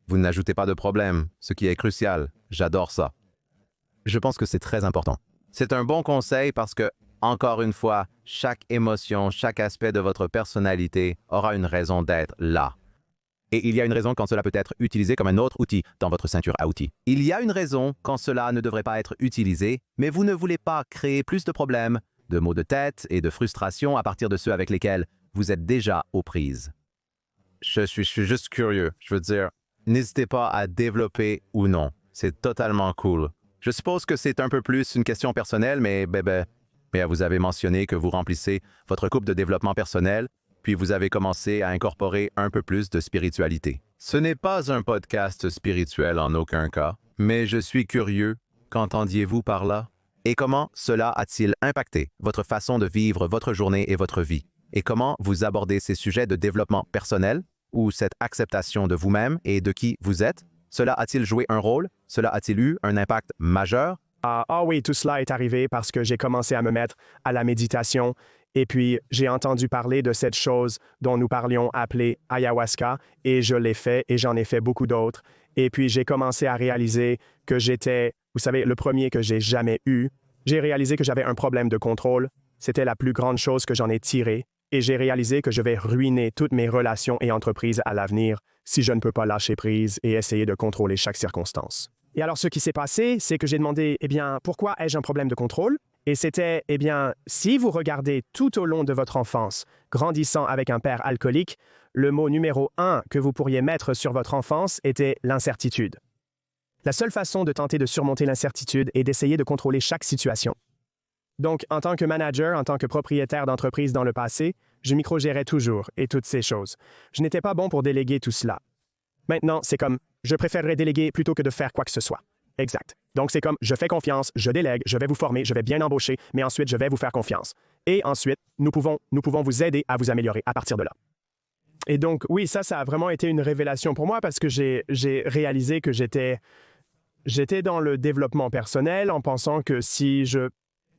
Vous n'ajoutez pas de problèmes, ce qui est crucial. J'adore ça. Je pense que c'est très important. C'est un bon conseil parce que, encore une fois, chaque émotion, chaque aspect de votre personnalité aura une raison d'être là. Et il y a une raison quand cela peut être utilisé comme un autre outil dans votre ceinture à outils. Il y a une raison quand cela ne devrait pas être utilisé, mais vous ne voulez pas créer plus de problèmes, de maux de tête et de frustration à partir de ceux avec lesquels vous êtes déjà aux prises. Je suis juste curieux. Je veux dire, n'hésitez pas à développer ou non. C'est totalement cool. Je suppose que c'est un peu plus une question personnelle, mais vous avez mentionné que vous remplissez votre coupe de développement personnel, puis vous avez commencé à incorporer un peu plus de spiritualité. Ce n'est pas un podcast spirituel en aucun cas, mais je suis curieux. Qu'entendiez-vous par là? Et comment cela a-t-il impacté votre façon de vivre votre journée et votre vie? Et comment vous abordez ces sujets de développement personnel ou cette acceptation de vous-même et de qui vous êtes? Cela a-t-il joué un rôle? Cela a-t-il eu un impact majeur? Ah oui, tout cela est arrivé parce que j'ai commencé à me mettre à la méditation et puis j'ai entendu parler de cette chose dont nous parlions appelée ayahuasca et je l'ai fait et j'en ai fait beaucoup d'autres. Et puis j'ai commencé à réaliser que j'étais, vous savez, le premier que j'ai jamais eu. J'ai réalisé que j'avais un problème de contrôle. C'était la plus grande chose que j'en ai tirée. Et j'ai réalisé que je vais ruiner toutes mes relations et entreprises à l'avenir si je ne peux pas lâcher prise et essayer de contrôler chaque circonstance. Et alors, ce qui s'est passé, c'est que j'ai demandé, pourquoi ai-je un problème de contrôle? Et c'était, si vous regardez tout au long de votre enfance, grandissant avec un père alcoolique, le mot numéro 1 que vous pourriez mettre sur votre enfance était l'incertitude. La seule façon de tenter de surmonter l'incertitude est d'essayer de contrôler chaque situation. Donc, en tant que manager, en tant que propriétaire d'entreprise dans le passé, je microgérais toujours et toutes ces choses. Je n'étais pas bon pour déléguer tout cela. Maintenant, c'est comme, je préférerais déléguer plutôt que de faire quoi que ce soit. Exact. Donc, c'est comme, je fais confiance, je délègue, je vais vous former, je vais bien embaucher, mais ensuite, je vais vous faire confiance. Et ensuite, nous pouvons vous aider à vous améliorer à partir de là. Et donc, oui, ça a vraiment été une révélation pour moi parce que j'ai réalisé que j'étais dans le développement personnel en pensant que si je...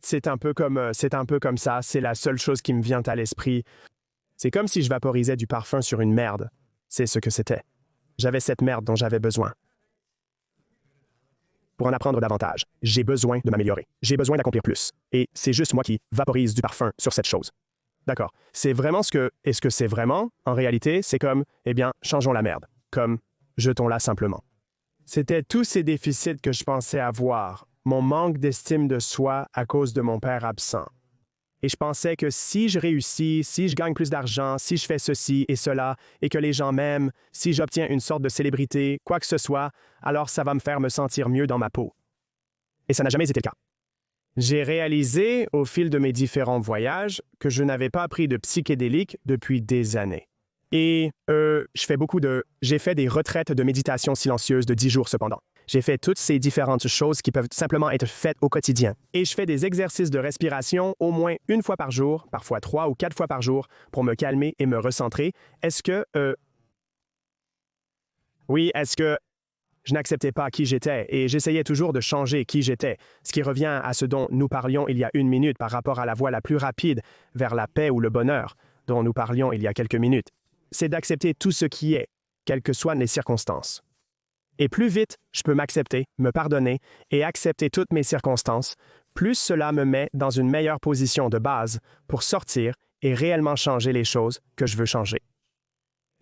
C'est un peu comme ça, c'est la seule chose qui me vient à l'esprit. C'est comme si je vaporisais du parfum sur une merde. C'est ce que c'était. J'avais cette merde dont j'avais besoin. Pour en apprendre davantage, j'ai besoin de m'améliorer. J'ai besoin d'accomplir plus. Et c'est juste moi qui vaporise du parfum sur cette chose. D'accord. C'est vraiment est-ce que c'est vraiment? En réalité, c'est comme, changeons la merde. Comme, jetons-la simplement. C'était tous ces déficits que je pensais avoir. Mon manque d'estime de soi à cause de mon père absent. Et je pensais que si je réussis, si je gagne plus d'argent, si je fais ceci et cela, et que les gens m'aiment, si j'obtiens une sorte de célébrité, quoi que ce soit, alors ça va me faire me sentir mieux dans ma peau. Et ça n'a jamais été le cas. J'ai réalisé, au fil de mes différents voyages, que je n'avais pas pris de psychédéliques depuis des années. Et j'ai fait des retraites de méditation silencieuse de 10 jours cependant. J'ai fait toutes ces différentes choses qui peuvent simplement être faites au quotidien. Et je fais des exercices de respiration au moins une fois par jour, parfois 3 ou 4 fois par jour, pour me calmer et me recentrer. Est-ce que je n'acceptais pas qui j'étais et j'essayais toujours de changer qui j'étais, ce qui revient à ce dont nous parlions il y a 1 minute par rapport à la voie la plus rapide vers la paix ou le bonheur dont nous parlions il y a quelques minutes. C'est d'accepter tout ce qui est, quelles que soient les circonstances. Et plus vite je peux m'accepter, me pardonner et accepter toutes mes circonstances, plus cela me met dans une meilleure position de base pour sortir et réellement changer les choses que je veux changer.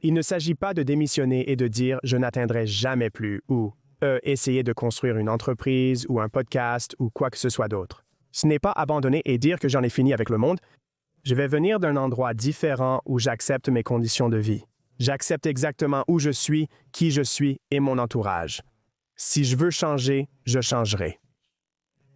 Il ne s'agit pas de démissionner et de dire « je n'atteindrai jamais plus » ou essayer de construire une entreprise ou un podcast ou quoi que ce soit d'autre. Ce n'est pas abandonner et dire que j'en ai fini avec le monde. Je vais venir d'un endroit différent où j'accepte mes conditions de vie. J'accepte exactement où je suis, qui je suis et mon entourage. Si je veux changer, je changerai.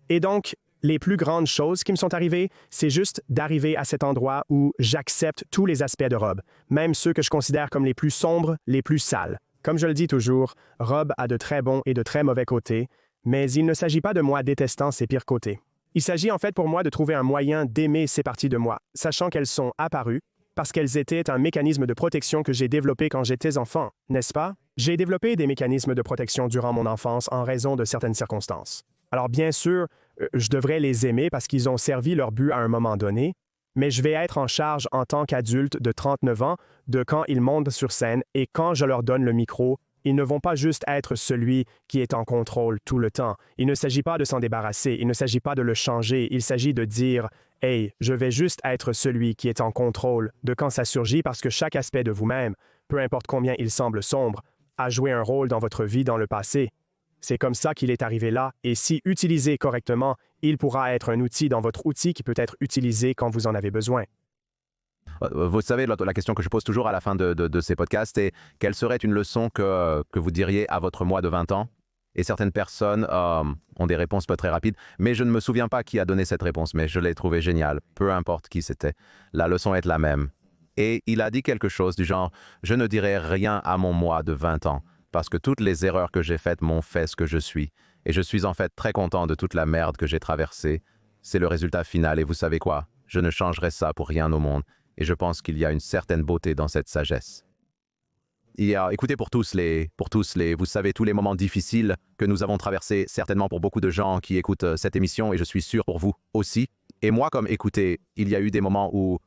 Et donc, les plus grandes choses qui me sont arrivées, c'est juste d'arriver à cet endroit où j'accepte tous les aspects de Rob, même ceux que je considère comme les plus sombres, les plus sales. Comme je le dis toujours, Rob a de très bons et de très mauvais côtés, mais il ne s'agit pas de moi détestant ses pires côtés. Il s'agit en fait pour moi de trouver un moyen d'aimer ces parties de moi, sachant qu'elles sont apparues, parce qu'elles étaient un mécanisme de protection que j'ai développé quand j'étais enfant, n'est-ce pas? J'ai développé des mécanismes de protection durant mon enfance en raison de certaines circonstances. Alors bien sûr, je devrais les aimer parce qu'ils ont servi leur but à un moment donné, mais je vais être en charge en tant qu'adulte de 39 ans de quand ils montent sur scène et quand je leur donne le micro, ils ne vont pas juste être celui qui est en contrôle tout le temps. Il ne s'agit pas de s'en débarrasser, il ne s'agit pas de le changer, il s'agit de dire « Hey, je vais juste être celui qui est en contrôle de quand ça surgit parce que chaque aspect de vous-même, peu importe combien il semble sombre, a joué un rôle dans votre vie dans le passé. C'est comme ça qu'il est arrivé là, et si utilisé correctement, il pourra être un outil dans votre outil qui peut être utilisé quand vous en avez besoin. » Vous savez, la question que je pose toujours à la fin de ces podcasts est quelle serait une leçon que vous diriez à votre moi de 20 ans? Et certaines personnes ont des réponses pas très rapides, mais je ne me souviens pas qui a donné cette réponse, mais je l'ai trouvée géniale, peu importe qui c'était. La leçon est la même. Et il a dit quelque chose du genre « Je ne dirai rien à mon moi de 20 ans, parce que toutes les erreurs que j'ai faites m'ont fait ce que je suis. Et je suis en fait très content de toute la merde que j'ai traversée. C'est le résultat final, et vous savez quoi? Je ne changerai ça pour rien au monde. Et je pense qu'il y a une certaine beauté dans cette sagesse. Écoutez, pour tous les, vous savez, tous les moments difficiles que nous avons traversés, certainement pour beaucoup de gens qui écoutent cette émission, et je suis sûr pour vous aussi. Et moi, comme écoutez, il y a eu des moments où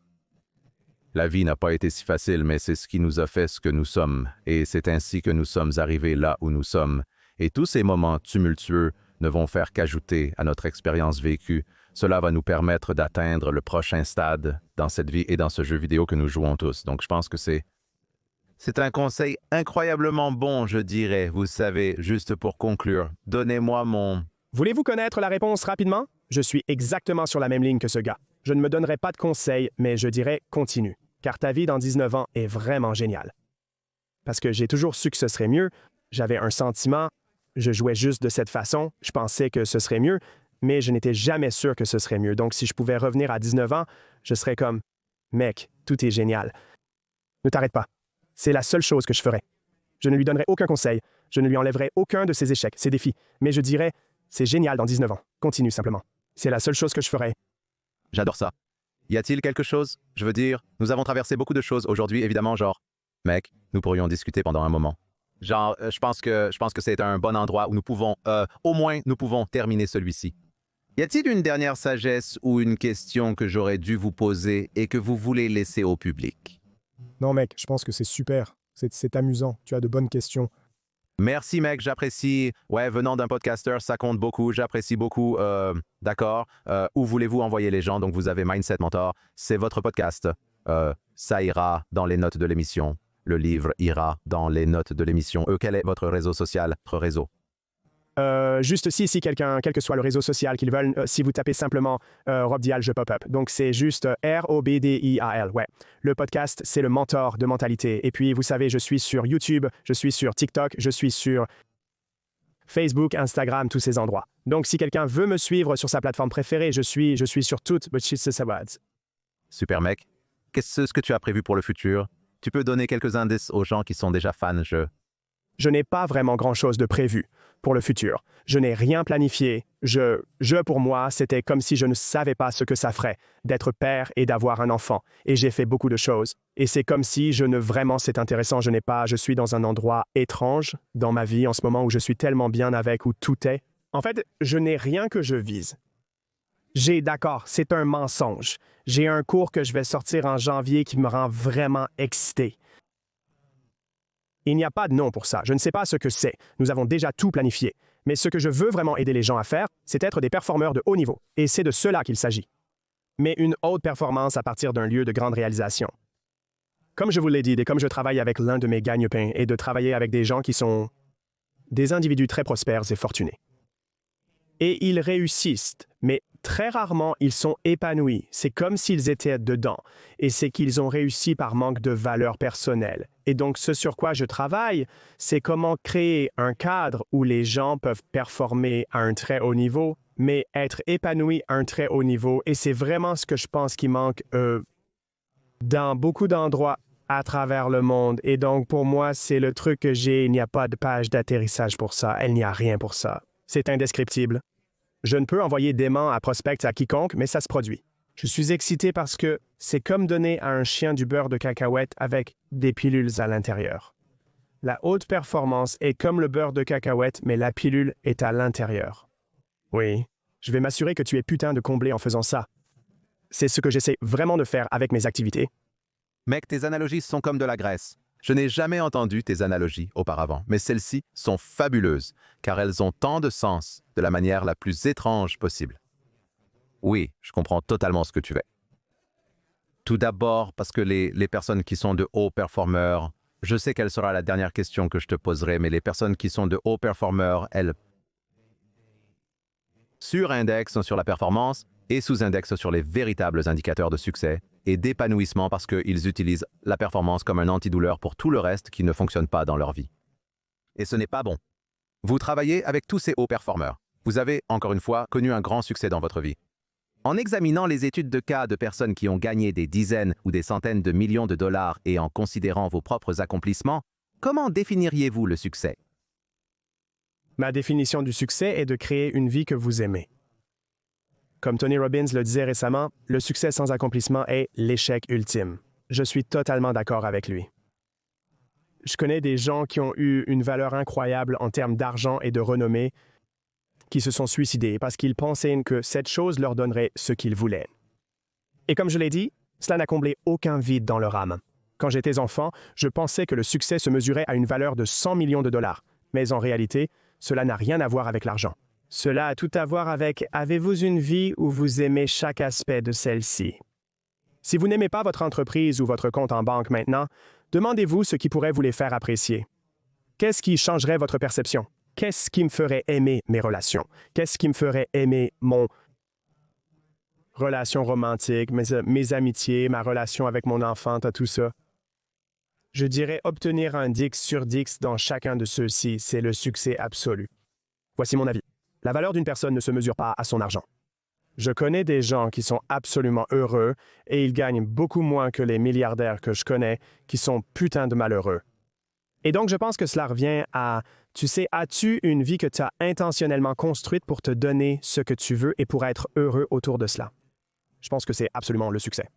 la vie n'a pas été si facile, mais c'est ce qui nous a fait ce que nous sommes. Et c'est ainsi que nous sommes arrivés là où nous sommes. Et tous ces moments tumultueux ne vont faire qu'ajouter à notre expérience vécue. Cela va nous permettre d'atteindre le prochain stade dans cette vie et dans ce jeu vidéo que nous jouons tous. Donc je pense que c'est un conseil incroyablement bon, je dirais. Vous savez, juste pour conclure, donnez-moi mon... Voulez-vous connaître la réponse rapidement? Je suis exactement sur la même ligne que ce gars. Je ne me donnerai pas de conseils, mais je dirais continue, car ta vie dans 19 ans est vraiment géniale. Parce que j'ai toujours su que ce serait mieux, j'avais un sentiment, je jouais juste de cette façon, je pensais que ce serait mieux, mais je n'étais jamais sûr que ce serait mieux. Donc si je pouvais revenir à 19 ans, je serais comme « Mec, tout est génial. Ne t'arrête pas. C'est la seule chose que je ferais. Je ne lui donnerais aucun conseil, je ne lui enlèverais aucun de ses échecs, ses défis, mais je dirais « C'est génial dans 19 ans. Continue simplement. C'est la seule chose que je ferais. » J'adore ça. Y a-t-il quelque chose? Je veux dire, nous avons traversé beaucoup de choses aujourd'hui, évidemment, genre, mec, nous pourrions discuter pendant un moment. Genre, je pense que c'est un bon endroit où nous pouvons, au moins, nous pouvons terminer celui-ci. Y a-t-il une dernière sagesse ou une question que j'aurais dû vous poser et que vous voulez laisser au public? Non, mec, je pense que c'est super. C'est amusant. Tu as de bonnes questions. Merci, mec, j'apprécie. Ouais, venant d'un podcasteur, ça compte beaucoup. J'apprécie beaucoup. D'accord. Où voulez-vous envoyer les gens? Donc, vous avez Mindset Mentor. C'est votre podcast. Ça ira dans les notes de l'émission. Le livre ira dans les notes de l'émission. Quel est votre réseau social? Votre réseau? Juste si quelqu'un, quel que soit le réseau social qu'ils veulent, si vous tapez simplement Rob Dial, je pop-up. Donc, c'est juste ROBDIAL. Ouais. Le podcast, c'est le mentor de mentalité. Et puis, vous savez, je suis sur YouTube, je suis sur TikTok, je suis sur Facebook, Instagram, tous ces endroits. Donc, si quelqu'un veut me suivre sur sa plateforme préférée, je suis sur toutes. Super mec. Qu'est-ce que tu as prévu pour le futur? Tu peux donner quelques indices aux gens qui sont déjà fans, Je n'ai pas vraiment grand-chose de prévu pour le futur. Je n'ai rien planifié. Pour moi, c'était comme si je ne savais pas ce que ça ferait d'être père et d'avoir un enfant. Et j'ai fait beaucoup de choses. Et c'est comme si c'est intéressant, je suis dans un endroit étrange dans ma vie en ce moment où je suis tellement bien avec, où tout est. En fait, je n'ai rien que je vise. D'accord, c'est un mensonge. J'ai un cours que je vais sortir en janvier qui me rend vraiment excité. Il n'y a pas de nom pour ça. Je ne sais pas ce que c'est. Nous avons déjà tout planifié. Mais ce que je veux vraiment aider les gens à faire, c'est être des performeurs de haut niveau. Et c'est de cela qu'il s'agit. Mais une haute performance à partir d'un lieu de grande réalisation. Comme je vous l'ai dit, et comme je travaille avec l'un de mes gagne-pains, et de travailler avec des gens qui sont des individus très prospères et fortunés. Et ils réussissent, mais très rarement ils sont épanouis. C'est comme s'ils étaient dedans. Et c'est qu'ils ont réussi par manque de valeur personnelle. Et donc ce sur quoi je travaille, c'est comment créer un cadre où les gens peuvent performer à un très haut niveau, mais être épanouis à un très haut niveau. Et c'est vraiment ce que je pense qui manque dans beaucoup d'endroits à travers le monde. Et donc pour moi, c'est le truc que j'ai. Il n'y a pas de page d'atterrissage pour ça. Il n'y a rien pour ça. C'est indescriptible. Je ne peux envoyer d'aimants à prospect à quiconque, mais ça se produit. Je suis excité parce que c'est comme donner à un chien du beurre de cacahuète avec des pilules à l'intérieur. La haute performance est comme le beurre de cacahuète, mais la pilule est à l'intérieur. Oui, je vais m'assurer que tu es putain de comblé en faisant ça. C'est ce que j'essaie vraiment de faire avec mes activités. Mec, tes analogies sont comme de la graisse. Je n'ai jamais entendu tes analogies auparavant, mais celles-ci sont fabuleuses, car elles ont tant de sens de la manière la plus étrange possible. Oui, je comprends totalement ce que tu veux. Tout d'abord, parce que les personnes qui sont de hauts performeurs, je sais quelle sera la dernière question que je te poserai, mais les personnes qui sont de hauts performeurs, elles surindexent sur la performance et sous-indexent sur les véritables indicateurs de succès et d'épanouissement parce qu'ils utilisent la performance comme un antidouleur pour tout le reste qui ne fonctionne pas dans leur vie. Et ce n'est pas bon. Vous travaillez avec tous ces hauts performeurs. Vous avez, encore une fois, connu un grand succès dans votre vie. En examinant les études de cas de personnes qui ont gagné des dizaines ou des centaines de millions de dollars et en considérant vos propres accomplissements, comment définiriez-vous le succès? Ma définition du succès est de créer une vie que vous aimez. Comme Tony Robbins le disait récemment, le succès sans accomplissement est l'échec ultime. Je suis totalement d'accord avec lui. Je connais des gens qui ont eu une valeur incroyable en termes d'argent et de renommée qui se sont suicidés parce qu'ils pensaient que cette chose leur donnerait ce qu'ils voulaient. Et comme je l'ai dit, cela n'a comblé aucun vide dans leur âme. Quand j'étais enfant, je pensais que le succès se mesurait à une valeur de 100 millions de dollars. Mais en réalité, cela n'a rien à voir avec l'argent. Cela a tout à voir avec « avez-vous une vie où vous aimez chaque aspect de celle-ci » ? Si vous n'aimez pas votre entreprise ou votre compte en banque maintenant, demandez-vous ce qui pourrait vous les faire apprécier. Qu'est-ce qui changerait votre perception? Qu'est-ce qui me ferait aimer mes relations? Qu'est-ce qui me ferait aimer mon relation romantique, mes amitiés, ma relation avec mon enfant, tout ça? Je dirais obtenir un 10 sur 10 dans chacun de ceux-ci, c'est le succès absolu. Voici mon avis. La valeur d'une personne ne se mesure pas à son argent. Je connais des gens qui sont absolument heureux et ils gagnent beaucoup moins que les milliardaires que je connais qui sont putain de malheureux. Et donc, je pense que cela revient à, tu sais, as-tu une vie que tu as intentionnellement construite pour te donner ce que tu veux et pour être heureux autour de cela? Je pense que c'est absolument le succès.